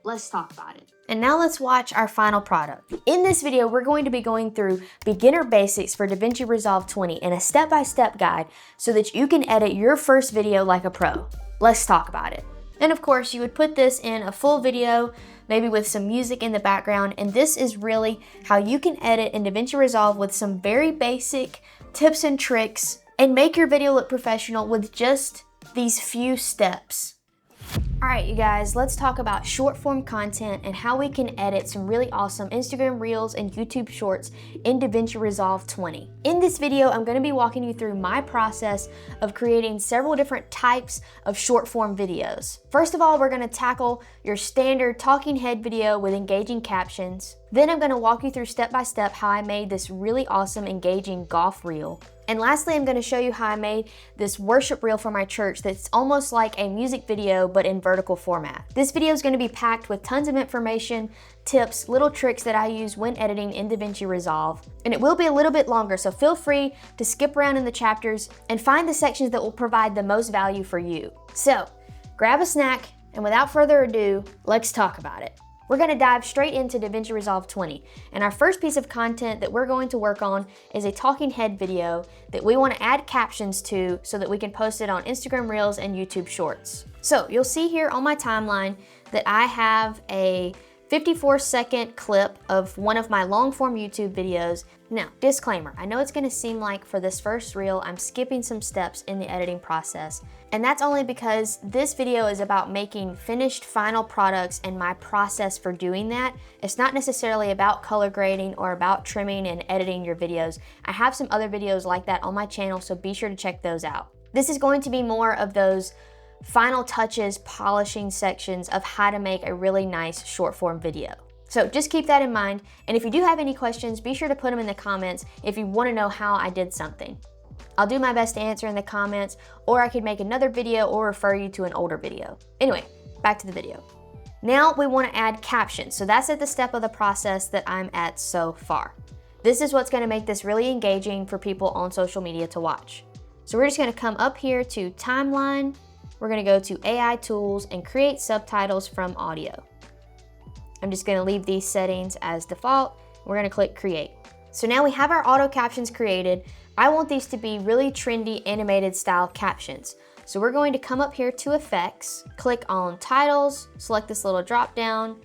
Let's talk about it. And now let's watch our final product. In this video, we're going to be going through beginner basics for DaVinci Resolve 20 and a step-by-step guide so that you can edit your first video like a pro. Let's talk about it. And of course, you would put this in a full video, maybe with some music in the background, and this is really how you can edit in DaVinci Resolve with some very basic tips and tricks and make your video look professional with just these few steps. All right, you guys, let's talk about short form content and how we can edit some really awesome Instagram Reels and YouTube Shorts in DaVinci Resolve 20. In this video, I'm gonna be walking you through my process of creating several different types of short form videos. First of all, we're gonna tackle your standard talking head video with engaging captions. Then I'm gonna walk you through step by step how I made this really awesome engaging golf reel. And lastly, I'm gonna show you how I made this worship reel for my church that's almost like a music video, but in vertical format. This video is gonna be packed with tons of information, tips, little tricks that I use when editing in DaVinci Resolve. And it will be a little bit longer, so feel free to skip around in the chapters and find the sections that will provide the most value for you. So, grab a snack, and without further ado, let's talk about it. We're gonna dive straight into DaVinci Resolve 20. And our first piece of content that we're going to work on is a talking head video that we wanna add captions to so that we can post it on Instagram Reels and YouTube Shorts. So you'll see here on my timeline that I have a 54-second clip of one of my long-form YouTube videos. Now, disclaimer, I know it's gonna seem like for this first reel, I'm skipping some steps in the editing process, and that's only because this video is about making finished final products and my process for doing that. It's not necessarily about color grading or about trimming and editing your videos. I have some other videos like that on my channel, so be sure to check those out. This is going to be more of those final touches, polishing sections of how to make a really nice short form video. So just keep that in mind, and if you do have any questions, be sure to put them in the comments if you want to know how I did something. I'll do my best to answer in the comments, or I could make another video or refer you to an older video. Anyway, back to the video. Now we want to add captions, so that's at the step of the process that I'm at so far. This is what's going to make this really engaging for people on social media to watch. So we're just going to come up here to Timeline. We're gonna go to AI Tools and create subtitles from audio. I'm just gonna leave these settings as default. We're gonna click Create. So now we have our auto captions created. I want these to be really trendy animated style captions. So we're going to come up here to Effects, click on Titles, select this little drop down,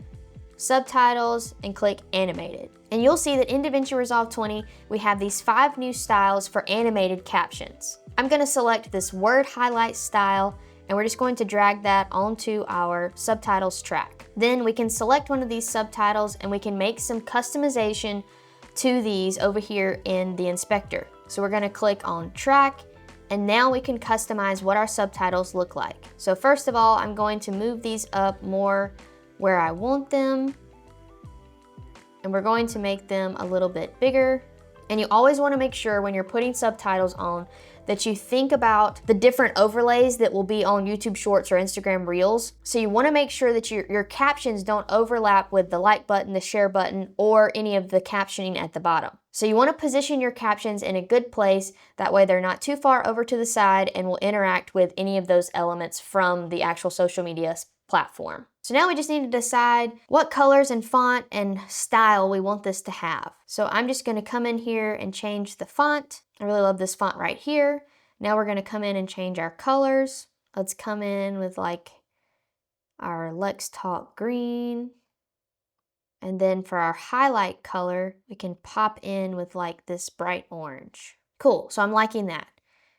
Subtitles, and click Animated. And you'll see that in DaVinci Resolve 20, we have these 5 new styles for animated captions. I'm gonna select this word highlight style, and we're just going to drag that onto our subtitles track. Then we can select one of these subtitles and we can make some customization to these over here in the inspector. So we're gonna click on track, and now we can customize what our subtitles look like. So first of all, I'm going to move these up more where I want them. and we're going to make them a little bit bigger. And you always want to make sure when you're putting subtitles on that you think about the different overlays that will be on YouTube Shorts or Instagram Reels. So you want to make sure that your captions don't overlap with the like button, the share button, or any of the captioning at the bottom. So you want to position your captions in a good place. That way they're not too far over to the side and will interact with any of those elements from the actual social media platform. So now we just need to decide what colors and font and style we want this to have. So I'm just going to come in here and change the font. I really love this font right here. Now we're going to come in and change our colors. Let's come in with like our Let's Talk green. And then for our highlight color, we can pop in with like this bright orange. Cool, so I'm liking that.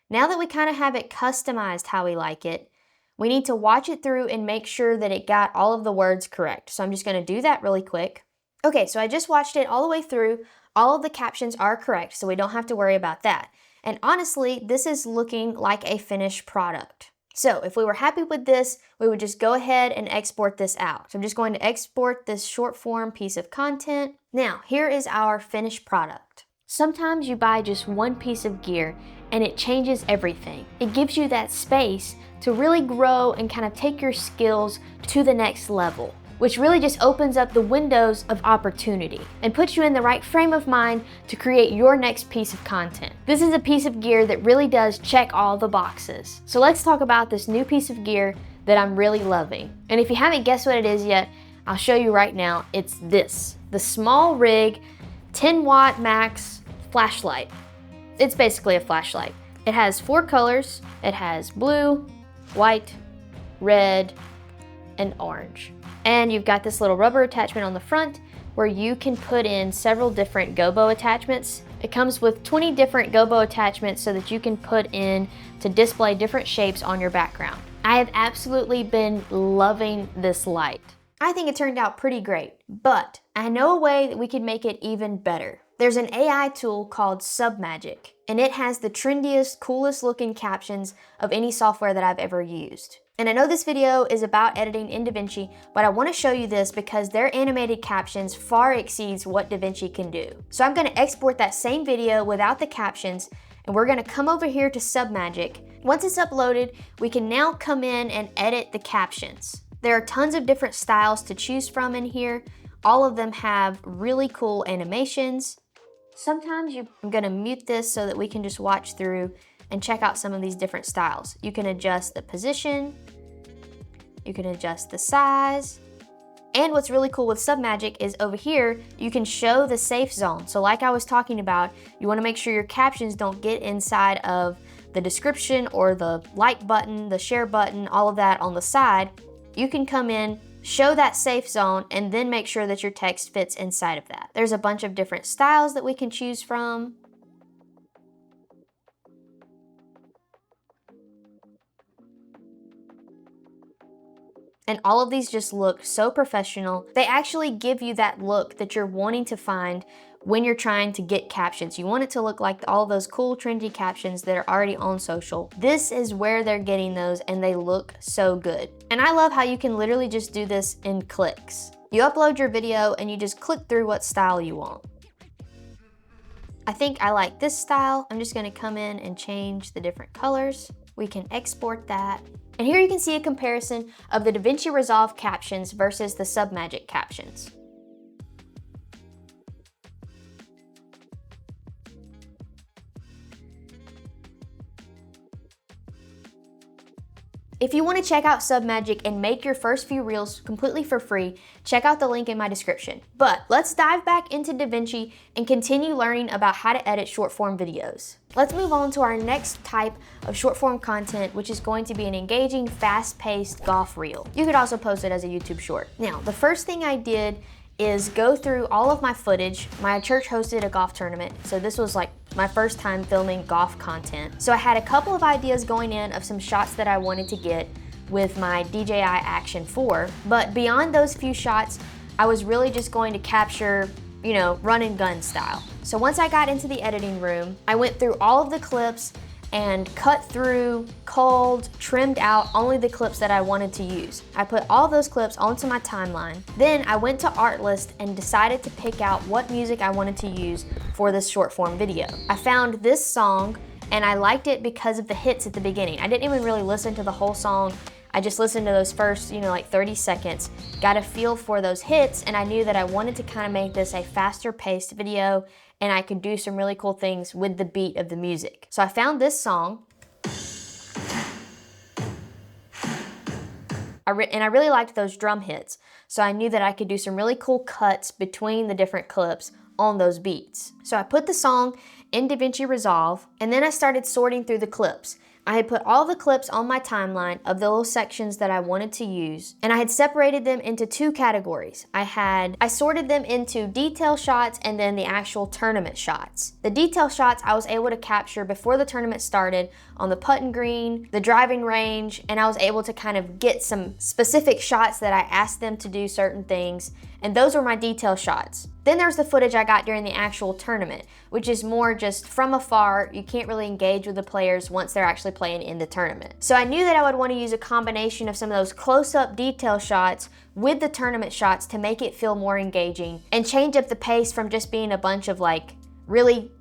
Now that we kind of have it customized how we like it, we need to watch it through and make sure that it got all of the words correct. So I'm just going to do that really quick. Okay, so I just watched it all the way through. All of the captions are correct, so we don't have to worry about that. And honestly, this is looking like a finished product. So if we were happy with this, we would just go ahead and export this out. So I'm just going to export this short form piece of content. Now, here is our finished product. Sometimes you buy just one piece of gear and it changes everything. It gives you that space to really grow and kind of take your skills to the next level, which really just opens up the windows of opportunity and puts you in the right frame of mind to create your next piece of content. This is a piece of gear that really does check all the boxes. So let's talk about this new piece of gear that I'm really loving. And if you haven't guessed what it is yet, I'll show you right now. It's this, the Small Rig 10 watt max flashlight. It's basically a flashlight. It has 4 colors. It has blue, white, red, and orange. And you've got this little rubber attachment on the front where you can put in several different gobo attachments. It comes with 20 different gobo attachments so that you can put in to display different shapes on your background. I have absolutely been loving this light. I think it turned out pretty great, but I know a way that we could make it even better. There's an AI tool called Submagic, and it has the trendiest, coolest looking captions of any software that I've ever used. And I know this video is about editing in DaVinci, but I want to show you this because their animated captions far exceeds what DaVinci can do. So I'm going to export that same video without the captions, and we're going to come over here to Submagic. Once it's uploaded, we can now come in and edit the captions. There are tons of different styles to choose from in here. All of them have really cool animations. I'm going to mute this so that we can just watch through and check out some of these different styles. You can adjust the position, you can adjust the size, and what's really cool with Submagic is over here, you can show the safe zone. So like I was talking about, you wanna make sure your captions don't get inside of the description or the like button, the share button, all of that on the side. You can come in, show that safe zone, and then make sure that your text fits inside of that. There's a bunch of different styles that we can choose from. And all of these just look so professional. They actually give you that look that you're wanting to find when you're trying to get captions. You want it to look like all those cool, trendy captions that are already on social. This is where they're getting those, and they look so good. And I love how you can literally just do this in clicks. You upload your video and you just click through what style you want. I think I like this style. I'm just gonna come in and change the different colors. We can export that. And here you can see a comparison of the DaVinci Resolve captions versus the Submagic captions. If you want to check out Submagic and make your first few reels completely for free, check out the link in my description. But let's dive back into DaVinci and continue learning about how to edit short form videos. Let's move on to our next type of short form content, which is going to be an engaging, fast-paced golf reel. You could also post it as a YouTube short. Now, the first thing I did is go through all of my footage. My church hosted a golf tournament, so this was like my first time filming golf content. So I had a couple of ideas going in of some shots that I wanted to get with my DJI Action 4, but beyond those few shots, I was really just going to capture, run and gun style. So once I got into the editing room, I went through all of the clips and cut through, culled, trimmed out only the clips that I wanted to use. I put all those clips onto my timeline. Then I went to Artlist and decided to pick out what music I wanted to use for this short form video. I found this song and I liked it because of the hits at the beginning. I didn't even really listen to the whole song. I just listened to those first, like 30 seconds, got a feel for those hits, and I knew that I wanted to kind of make this a faster paced video and I could do some really cool things with the beat of the music. So I found this song, and I really liked those drum hits. So I knew that I could do some really cool cuts between the different clips on those beats. So I put the song in DaVinci Resolve, and then I started sorting through the clips. I had put all the clips on my timeline of the little sections that I wanted to use, and I had separated them into two categories. I sorted them into detail shots and then the actual tournament shots. The detail shots I was able to capture before the tournament started on the putting green, the driving range, and I was able to kind of get some specific shots that I asked them to do certain things, and those were my detail shots. Then there's the footage I got during the actual tournament, which is more just from afar. You can't really engage with the players once they're actually playing in the tournament. So I knew that I would want to use a combination of some of those close-up detail shots with the tournament shots to make it feel more engaging and change up the pace from just being a bunch of really,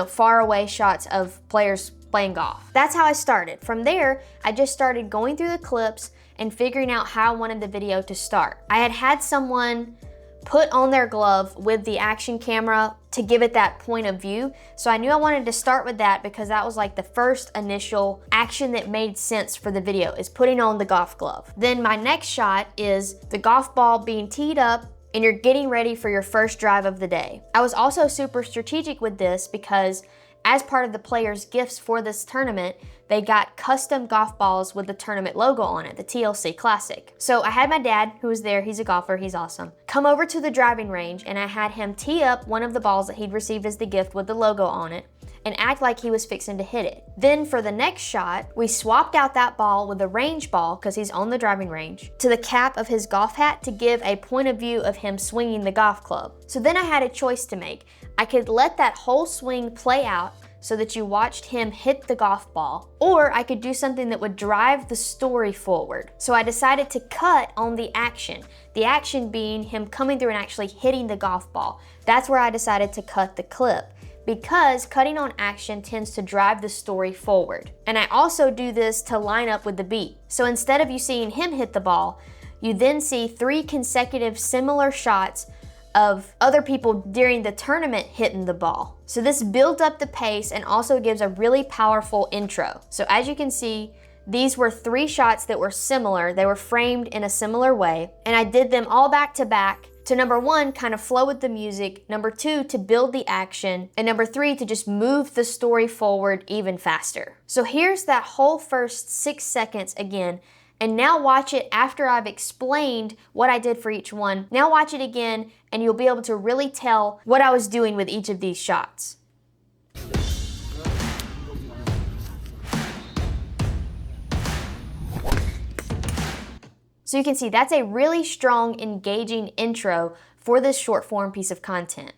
far away shots of players playing golf. That's how I started. From there, I just started going through the clips and figuring out how I wanted the video to start. I had someone put on their glove with the action camera to give it that point of view. So I knew I wanted to start with that because that was like the first initial action that made sense for the video, is putting on the golf glove. Then my next shot is the golf ball being teed up and you're getting ready for your first drive of the day. I was also super strategic with this because as part of the players' gifts for this tournament, they got custom golf balls with the tournament logo on it, the TLC Classic. So I had my dad, who was there, he's a golfer, he's awesome, come over to the driving range, and I had him tee up one of the balls that he'd received as the gift with the logo on it and act like he was fixing to hit it. Then for the next shot, we swapped out that ball with a range ball, because he's on the driving range, to the cap of his golf hat to give a point of view of him swinging the golf club. So then I had a choice to make. I could let that whole swing play out so that you watched him hit the golf ball, or I could do something that would drive the story forward. So I decided to cut on the action being him coming through and actually hitting the golf ball. That's where I decided to cut the clip, because cutting on action tends to drive the story forward. And I also do this to line up with the beat. So instead of you seeing him hit the ball, you then see 3 consecutive similar shots of other people during the tournament hitting the ball. So this builds up the pace and also gives a really powerful intro. So as you can see, these were 3 shots that were similar. They were framed in a similar way, and I did them all back to back to, number 1, kind of flow with the music, number 2, to build the action, and number 3, to just move the story forward even faster. So here's that whole first 6 seconds again. And now watch it after I've explained what I did for each one. Now watch it again and you'll be able to really tell what I was doing with each of these shots. So you can see that's a really strong, engaging intro for this short form piece of content.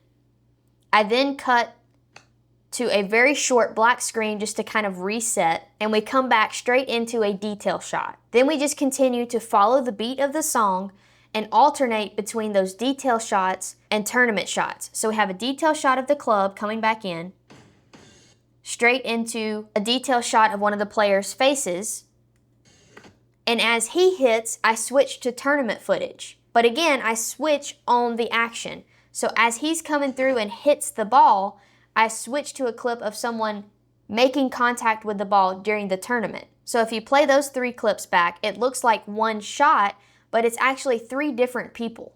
I then cut to a very short black screen just to kind of reset, and we come back straight into a detail shot. Then we just continue to follow the beat of the song and alternate between those detail shots and tournament shots. So we have a detail shot of the club coming back in, straight into a detail shot of one of the players' faces, and as he hits, I switch to tournament footage. But again, I switch on the action. So as he's coming through and hits the ball, I switch to a clip of someone making contact with the ball during the tournament. So if you play those 3 clips back, it looks like one shot, but it's actually 3 different people.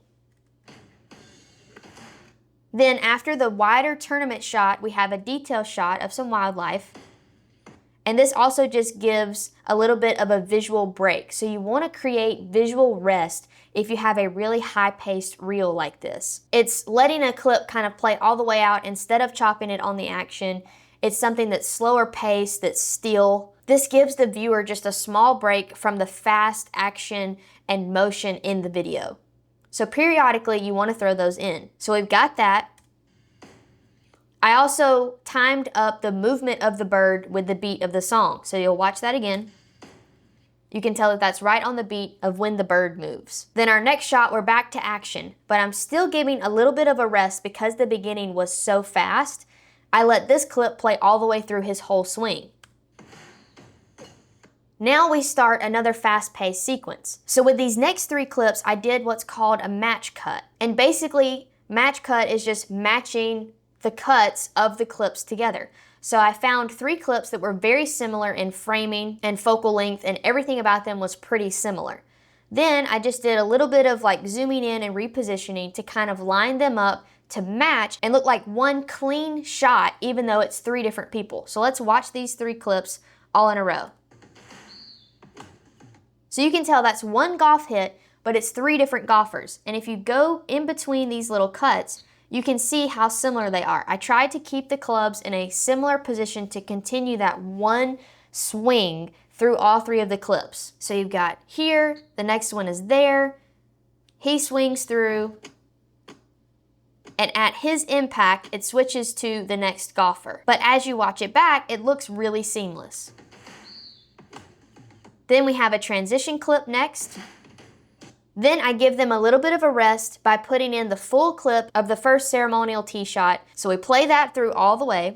Then after the wider tournament shot, we have a detail shot of some wildlife. And this also just gives a little bit of a visual break. So you want to create visual rest if you have a really high-paced reel like this. It's letting a clip kind of play all the way out instead of chopping it on the action. It's something that's slower paced, that's still. This gives the viewer just a small break from the fast action and motion in the video. So periodically you want to throw those in. So we've got that. I also timed up the movement of the bird with the beat of the song. So you'll watch that again. You can tell that that's right on the beat of when the bird moves. Then our next shot, we're back to action, but I'm still giving a little bit of a rest because the beginning was so fast. I let this clip play all the way through his whole swing. Now we start another fast-paced sequence. So with these next 3 clips, I did what's called a match cut. And basically, match cut is just matching the cuts of the clips together. So I found 3 clips that were very similar in framing and focal length, and everything about them was pretty similar. Then I just did a little bit of like zooming in and repositioning to kind of line them up to match and look like one clean shot, even though it's 3 different people. So let's watch these 3 clips all in a row. So you can tell that's one golf hit, but it's 3 different golfers. And if you go in between these little cuts, you can see how similar they are. I tried to keep the clubs in a similar position to continue that one swing through all 3 of the clips. So you've got here, the next one is there, he swings through, and at his impact, it switches to the next golfer. But as you watch it back, it looks really seamless. Then we have a transition clip next. Then I give them a little bit of a rest by putting in the full clip of the first ceremonial tee shot. So we play that through all the way.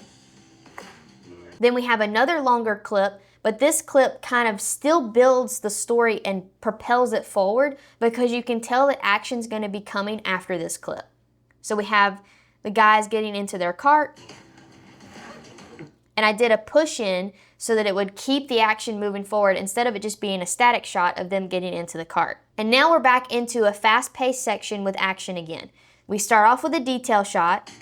Then we have another longer clip, but this clip kind of still builds the story and propels it forward because you can tell that action's going to be coming after this clip. So we have the guys getting into their cart, and I did a push in so that it would keep the action moving forward instead of it just being a static shot of them getting into the cart. And now we're back into a fast-paced section with action again. We start off with a detail shot,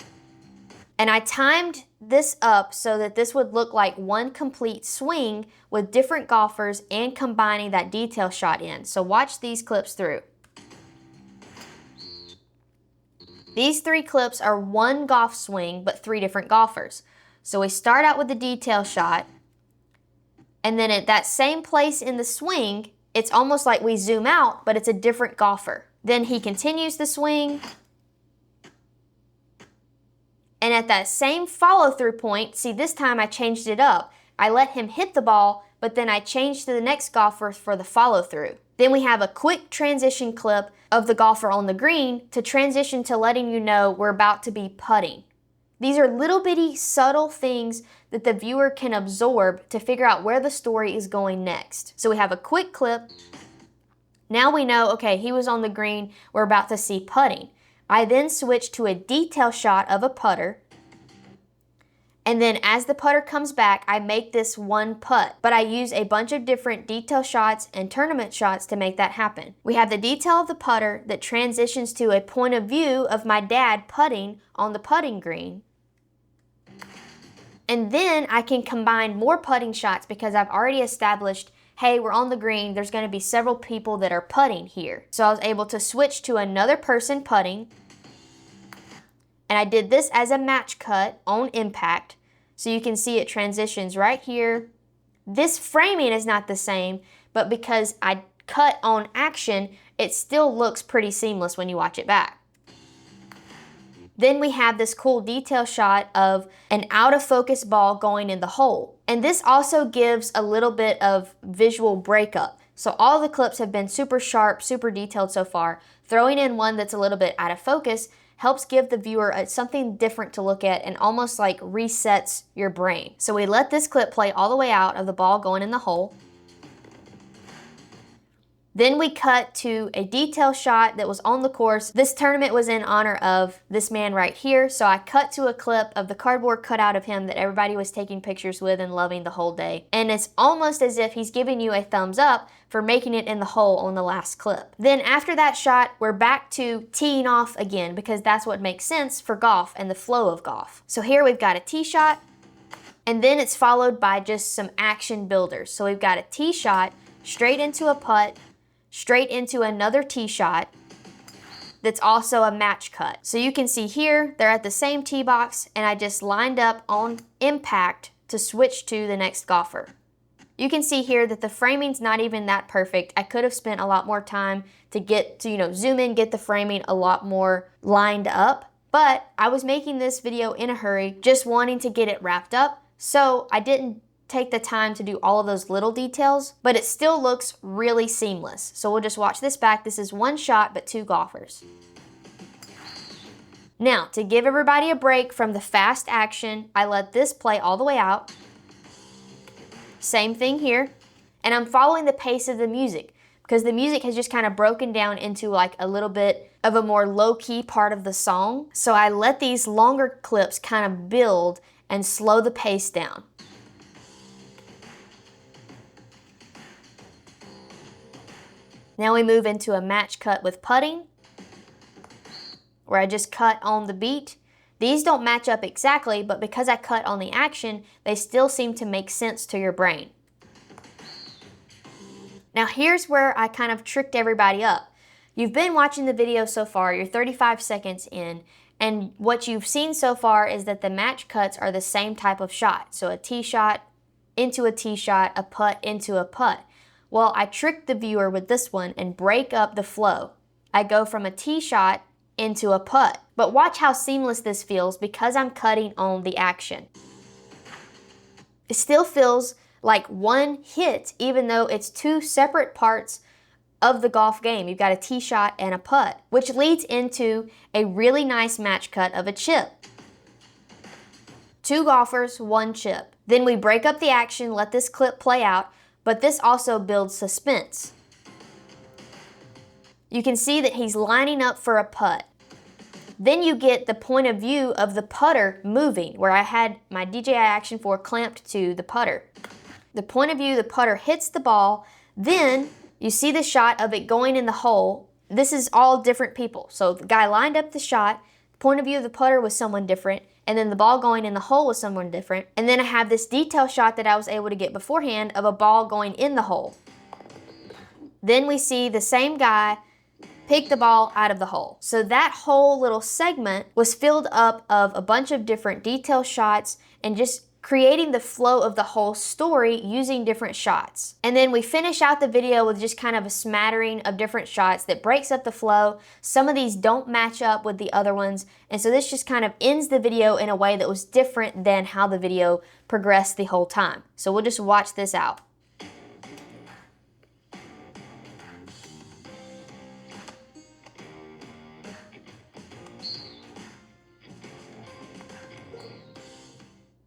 and I timed this up so that this would look like one complete swing with different golfers and combining that detail shot in. So watch these clips through. These 3 clips are one golf swing, but 3 different golfers. So we start out with the detail shot, and then at that same place in the swing, it's almost like we zoom out, but it's a different golfer. Then he continues the swing, and at that same follow-through point, see, this time I changed it up. I let him hit the ball, but then I changed to the next golfer for the follow-through. Then we have a quick transition clip of the golfer on the green to transition to letting you know we're about to be putting. These are little bitty subtle things that the viewer can absorb to figure out where the story is going next. So we have a quick clip. Now we know, okay, he was on the green, we're about to see putting. I then switch to a detail shot of a putter. And then as the putter comes back, I make this one putt, but I use a bunch of different detail shots and tournament shots to make that happen. We have the detail of the putter that transitions to a point of view of my dad putting on the putting green. And then I can combine more putting shots because I've already established, hey, we're on the green, there's going to be several people that are putting here. So I was able to switch to another person putting. And I did this as a match cut on impact, so you can see it transitions right here. This framing is not the same, but because I cut on action, it still looks pretty seamless when you watch it back. Then we have this cool detail shot of an out of focus ball going in the hole. And this also gives a little bit of visual breakup. So all the clips have been super sharp, super detailed so far. Throwing in one that's a little bit out of focus helps give the viewer something different to look at and almost like resets your brain. So we let this clip play all the way out of the ball going in the hole. Then we cut to a detail shot that was on the course. This tournament was in honor of this man right here, so I cut to a clip of the cardboard cutout of him that everybody was taking pictures with and loving the whole day. And it's almost as if he's giving you a thumbs up for making it in the hole on the last clip. Then after that shot, we're back to teeing off again because that's what makes sense for golf and the flow of golf. So here we've got a tee shot, and then it's followed by just some action builders. So we've got a tee shot, straight into a putt, straight into another tee shot that's also a match cut. So you can see here, they're at the same tee box, and I just lined up on impact to switch to the next golfer. You can see here that the framing's not even that perfect. I could have spent a lot more time to get to, zoom in, get the framing a lot more lined up, But I was making this video in a hurry, just wanting to get it wrapped up, so I didn't take the time to do all of those little details, but it still looks really seamless. So we'll just watch this back. This is one shot, but two golfers. Now, to give everybody a break from the fast action, I let this play all the way out. Same thing here. And I'm following the pace of the music because the music has just kind of broken down into like a little bit of a more low-key part of the song. So I let these longer clips kind of build and slow the pace down. Now we move into a match cut with putting, where I just cut on the beat. These don't match up exactly, but because I cut on the action, they still seem to make sense to your brain. Now here's where I kind of tricked everybody up. You've been watching the video so far, you're 35 seconds in, and what you've seen so far is that the match cuts are the same type of shot. So a tee shot into a tee shot, a putt into a putt. Well, I tricked the viewer with this one and break up the flow. I go from a tee shot into a putt. But watch how seamless this feels because I'm cutting on the action. It still feels like one hit, even though it's two separate parts of the golf game. You've got a tee shot and a putt, which leads into a really nice match cut of a chip. Two golfers, one chip. Then we break up the action, let this clip play out, but this also builds suspense. You can see that he's lining up for a putt. Then you get the point of view of the putter moving, where I had my DJI Action 4 clamped to the putter. The point of view, the putter hits the ball, then you see the shot of it going in the hole. This is all different people. So the guy lined up the shot, the point of view of the putter was someone different, and then the ball going in the hole was someone different. And then I have this detail shot that I was able to get beforehand of a ball going in the hole. Then we see the same guy pick the ball out of the hole. So that whole little segment was filled up of a bunch of different detail shots and just creating the flow of the whole story using different shots. And then we finish out the video with just kind of a smattering of different shots that breaks up the flow. Some of these don't match up with the other ones, and so this just kind of ends the video in a way that was different than how the video progressed the whole time. So we'll just watch this out.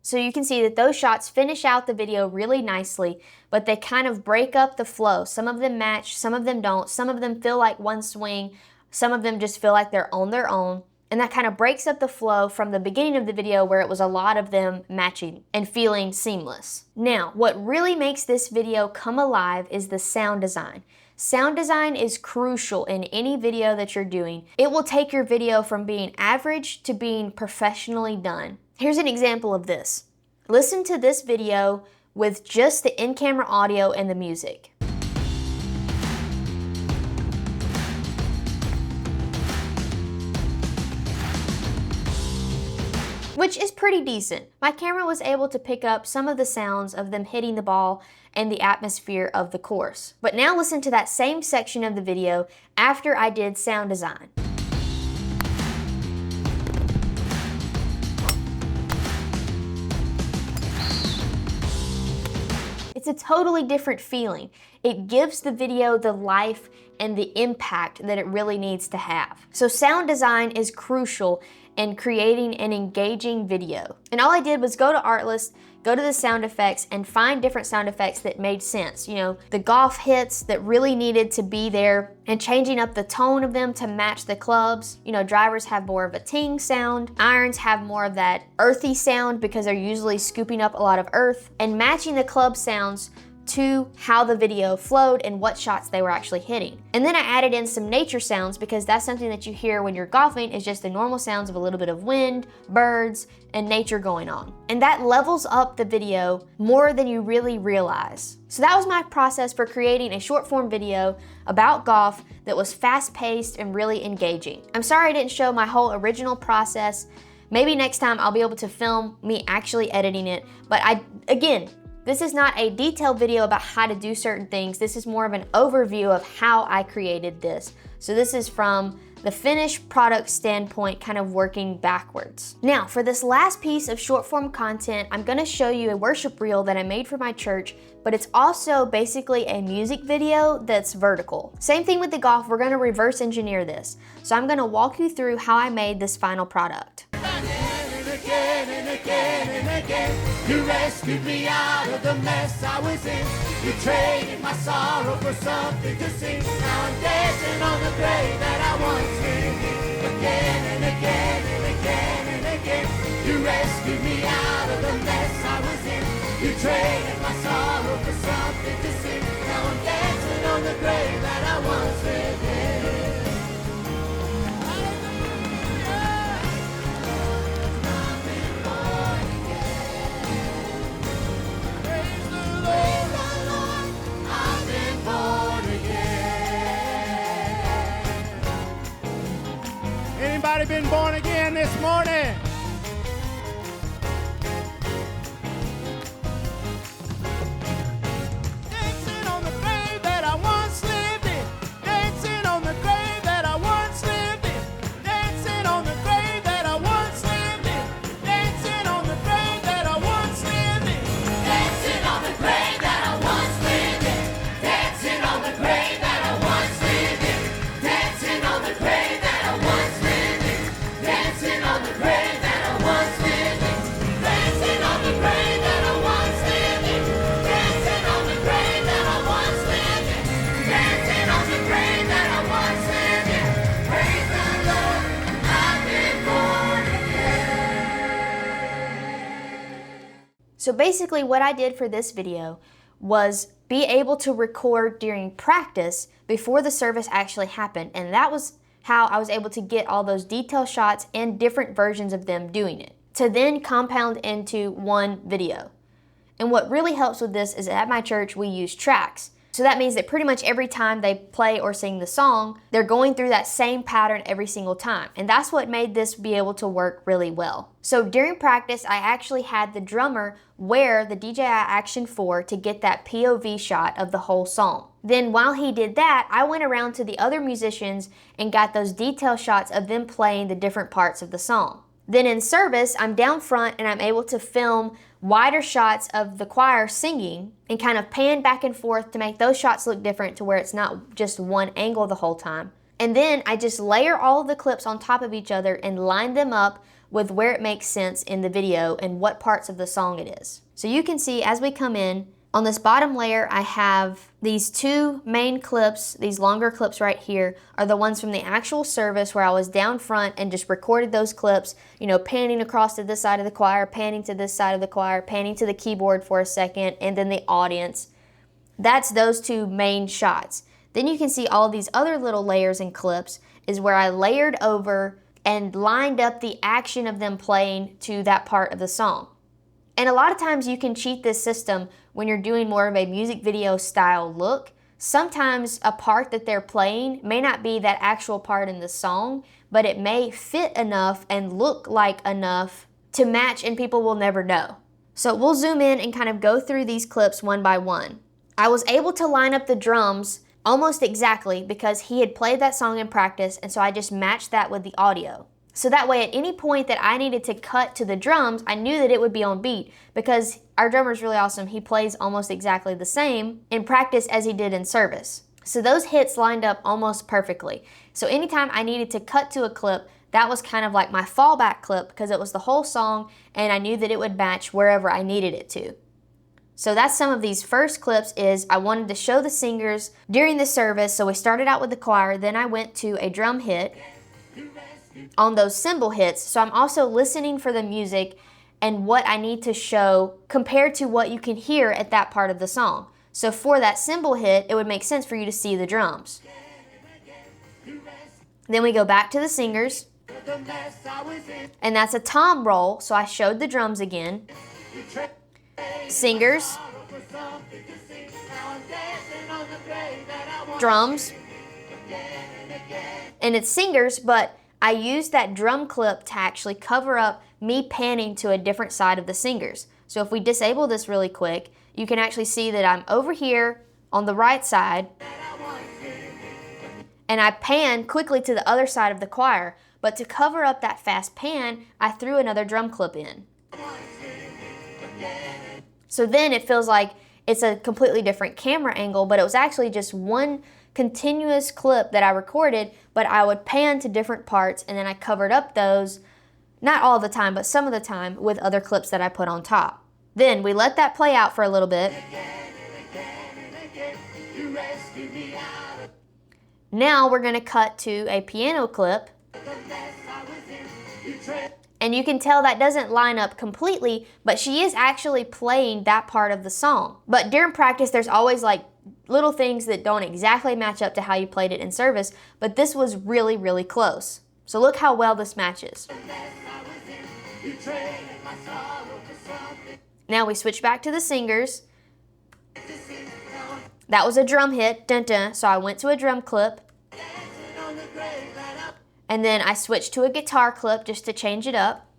So you can see that those shots finish out the video really nicely, but they kind of break up the flow. Some of them match, some of them don't, some of them feel like one swing, some of them just feel like they're on their own. And that kind of breaks up the flow from the beginning of the video where it was a lot of them matching and feeling seamless. Now, what really makes this video come alive is the sound design. Sound design is crucial in any video that you're doing. It will take your video from being average to being professionally done. Here's an example of this. Listen to this video with just the in-camera audio and the music. Which is pretty decent. My camera was able to pick up some of the sounds of them hitting the ball and the atmosphere of the course. But now listen to that same section of the video after I did sound design. It's a totally different feeling. It gives the video the life and the impact that it really needs to have. So sound design is crucial in creating an engaging video. And all I did was go to Artlist, go to the sound effects, and find different sound effects that made sense. You know, the golf hits that really needed to be there, and changing up the tone of them to match the clubs. You know, drivers have more of a ting sound, irons have more of that earthy sound because they're usually scooping up a lot of earth, and matching the club sounds to how the video flowed and what shots they were actually hitting. And then I added in some nature sounds because that's something that you hear when you're golfing is just the normal sounds of a little bit of wind, birds, and nature going on. And that levels up the video more than you really realize. So that was my process for creating a short form video about golf that was fast paced and really engaging. I'm sorry I didn't show my whole original process. Maybe next time I'll be able to film me actually editing it, but again, this is not a detailed video about how to do certain things. This is more of an overview of how I created this. So this is from the finished product standpoint, kind of working backwards. Now, for this last piece of short form content, I'm gonna show you a worship reel that I made for my church, but it's also basically a music video that's vertical. Same thing with the golf, we're gonna reverse engineer this. So I'm gonna walk you through how I made this final product. You rescued me out of the mess I was in. You traded my sorrow for something to sing. Now I'm dancing on the grave that I once lived in. Again and again and again and again. You rescued me out of the mess I was in. You traded my sorrow for something to sing. Now I'm dancing on the grave that I once lived in. Anybody been born again this morning? Dancing on the grave that I once lived in. Dancing on the grave that I once lived in. Dancing on the grave that I once lived in. Dancing on the grave that I once lived in. Dancing on the grave that I once lived in. Dancing on the grave that I once lived in. Dancing on the grave that I once lived in. Dancing on the grave that I once lived in. Dancing on the grave that I once lived in. Dancing on the grave that I once lived in. Dancing on the grave that I once lived in. Praise the Lord, I've been born again. So basically what I did for this video was be able to record during practice before the service actually happened, and that was how I was able to get all those detail shots and different versions of them doing it, to then compound into one video. And what really helps with this is at my church we use tracks. So that means that pretty much every time they play or sing the song, they're going through that same pattern every single time. And that's what made this be able to work really well. So during practice, I actually had the drummer wear the DJI Action 4 to get that POV shot of the whole song. Then while he did that, I went around to the other musicians and got those detail shots of them playing the different parts of the song. Then in service, I'm down front and I'm able to film wider shots of the choir singing and kind of pan back and forth to make those shots look different to where it's not just one angle the whole time. And then I just layer all of the clips on top of each other and line them up with where it makes sense in the video and what parts of the song it is. So you can see as we come in, on this bottom layer, I have these two main clips. These longer clips right here are the ones from the actual service where I was down front and just recorded those clips, you know, panning across to this side of the choir, panning to this side of the choir, panning to the keyboard for a second, and then the audience. That's those two main shots. Then you can see all these other little layers and clips is where I layered over and lined up the action of them playing to that part of the song. And a lot of times you can cheat this system when you're doing more of a music video style look. Sometimes a part that they're playing may not be that actual part in the song, but it may fit enough and look like enough to match and people will never know. So we'll zoom in and kind of go through these clips one by one. I was able to line up the drums almost exactly because he had played that song in practice, and so I just matched that with the audio. So that way at any point that I needed to cut to the drums, I knew that it would be on beat because our drummer's really awesome. He plays almost exactly the same in practice as he did in service. So those hits lined up almost perfectly. So anytime I needed to cut to a clip, that was kind of like my fallback clip because it was the whole song and I knew that it would match wherever I needed it to. So that's some of these first clips is I wanted to show the singers during the service. So we started out with the choir, then I went to a drum hit on those cymbal hits. So I'm also listening for the music and what I need to show compared to what you can hear at that part of the song. So for that cymbal hit, it would make sense for you to see the drums. Then we go back to the singers, and that's a tom roll, so I showed the drums again. Singers, drums, and it's singers, but I used that drum clip to actually cover up me panning to a different side of the singers. So if we disable this really quick, you can actually see that I'm over here on the right side, and I panned quickly to the other side of the choir. But to cover up that fast pan, I threw another drum clip in. So then it feels like it's a completely different camera angle, but it was actually just one continuous clip that I recorded, but I would pan to different parts and then I covered up those, not all the time, but some of the time, with other clips that I put on top. Then we let that play out for a little bit. Now we're gonna cut to a piano clip. And you can tell that doesn't line up completely, but she is actually playing that part of the song. But during practice, there's always like little things that don't exactly match up to how you played it in service, but this was really, really close. So look how well this matches. Now we switch back to the singers. That was a drum hit, dun dun, so I went to a drum clip. And then I switched to a guitar clip just to change it up.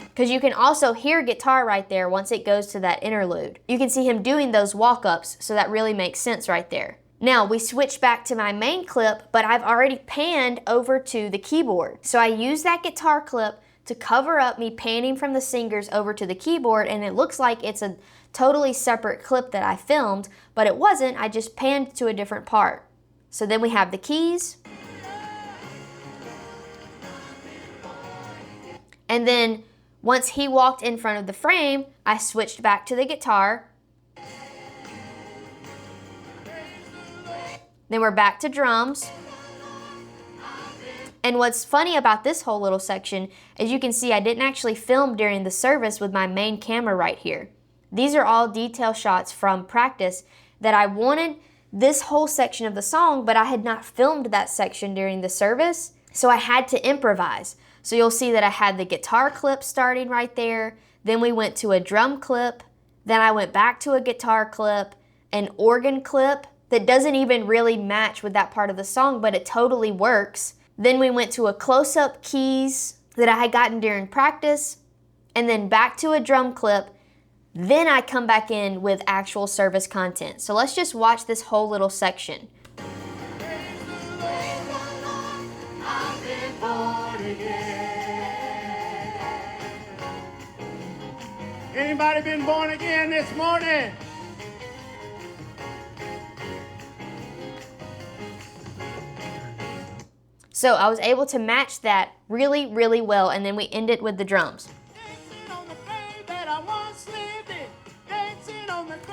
Because you can also hear guitar right there once it goes to that interlude. You can see him doing those walk-ups, so that really makes sense right there. Now we switch back to my main clip, but I've already panned over to the keyboard. So I use that guitar clip to cover up me panning from the singers over to the keyboard, and it looks like it's a totally separate clip that I filmed, but it wasn't, I just panned to a different part. So then we have the keys. And then once he walked in front of the frame, I switched back to the guitar. Then we're back to drums. And what's funny about this whole little section is you can see I didn't actually film during the service with my main camera right here. These are all detail shots from practice that I wanted this whole section of the song, but I had not filmed that section during the service, so I had to improvise. So you'll see that I had the guitar clip starting right there, then we went to a drum clip, then I went back to a guitar clip, an organ clip that doesn't even really match with that part of the song, but it totally works. Then we went to a close-up keys that I had gotten during practice, and then back to a drum clip. Then I come back in with actual service content. So let's just watch this whole little section. Anybody been born again this morning? So I was able to match that really, really well, and then we ended with the drums.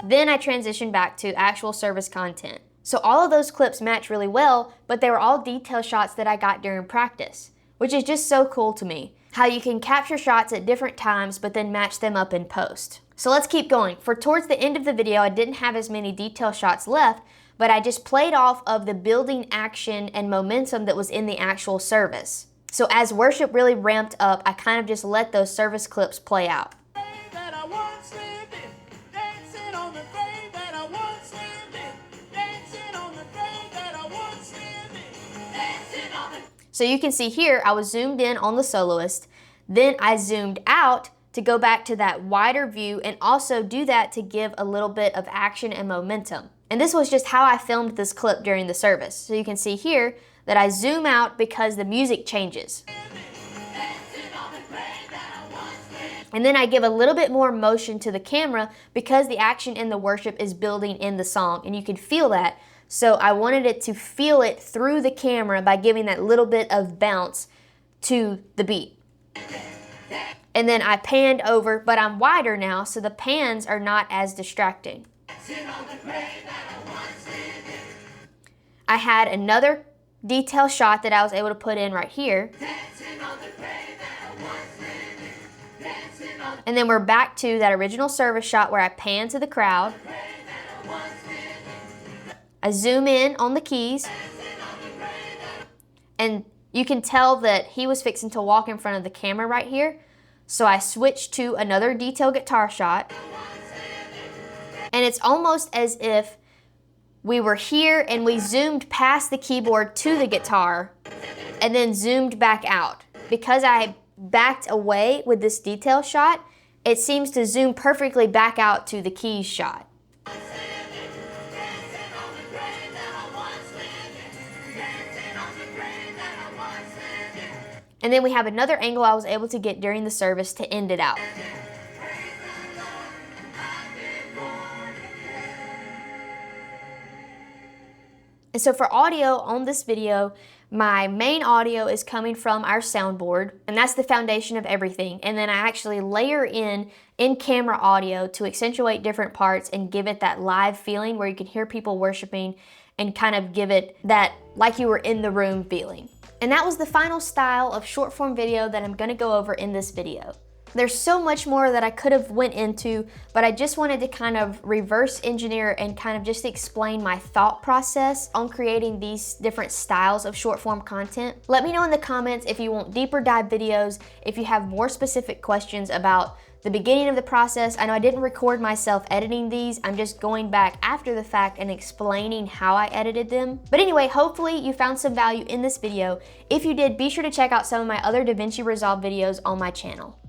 Then I transitioned back to actual service content. So all of those clips match really well, but they were all detail shots that I got during practice, which is just so cool to me. How you can capture shots at different times, but then match them up in post. So let's keep going. For towards the end of the video, I didn't have as many detail shots left, but I just played off of the building action and momentum that was in the actual service. So as worship really ramped up, I kind of just let those service clips play out. So you can see here, I was zoomed in on the soloist, then I zoomed out to go back to that wider view and also do that to give a little bit of action and momentum. And this was just how I filmed this clip during the service. So you can see here that I zoom out because the music changes. And then I give a little bit more motion to the camera because the action in the worship is building in the song, and you can feel that. So I wanted it to feel it through the camera by giving that little bit of bounce to the beat. And then I panned over, but I'm wider now, so the pans are not as distracting. I had another detail shot that I was able to put in right here. And then we're back to that original service shot where I pan to the crowd. I zoom in on the keys, and you can tell that he was fixing to walk in front of the camera right here. So I switched to another detail guitar shot, and it's almost as if we were here and we zoomed past the keyboard to the guitar and then zoomed back out. Because I backed away with this detail shot, it seems to zoom perfectly back out to the keys shot. And then we have another angle I was able to get during the service to end it out. And so for audio on this video, my main audio is coming from our soundboard, and that's the foundation of everything. And then I actually layer in-camera audio to accentuate different parts and give it that live feeling where you can hear people worshiping and kind of give it that like you were in the room feeling. And that was the final style of short form video that I'm gonna go over in this video. There's so much more that I could have went into, but I just wanted to kind of reverse engineer and kind of just explain my thought process on creating these different styles of short form content. Let me know in the comments if you want deeper dive videos, if you have more specific questions about the beginning of the process. I know I didn't record myself editing these. I'm just going back after the fact and explaining how I edited them. But anyway, hopefully you found some value in this video. If you did, be sure to check out some of my other DaVinci Resolve videos on my channel.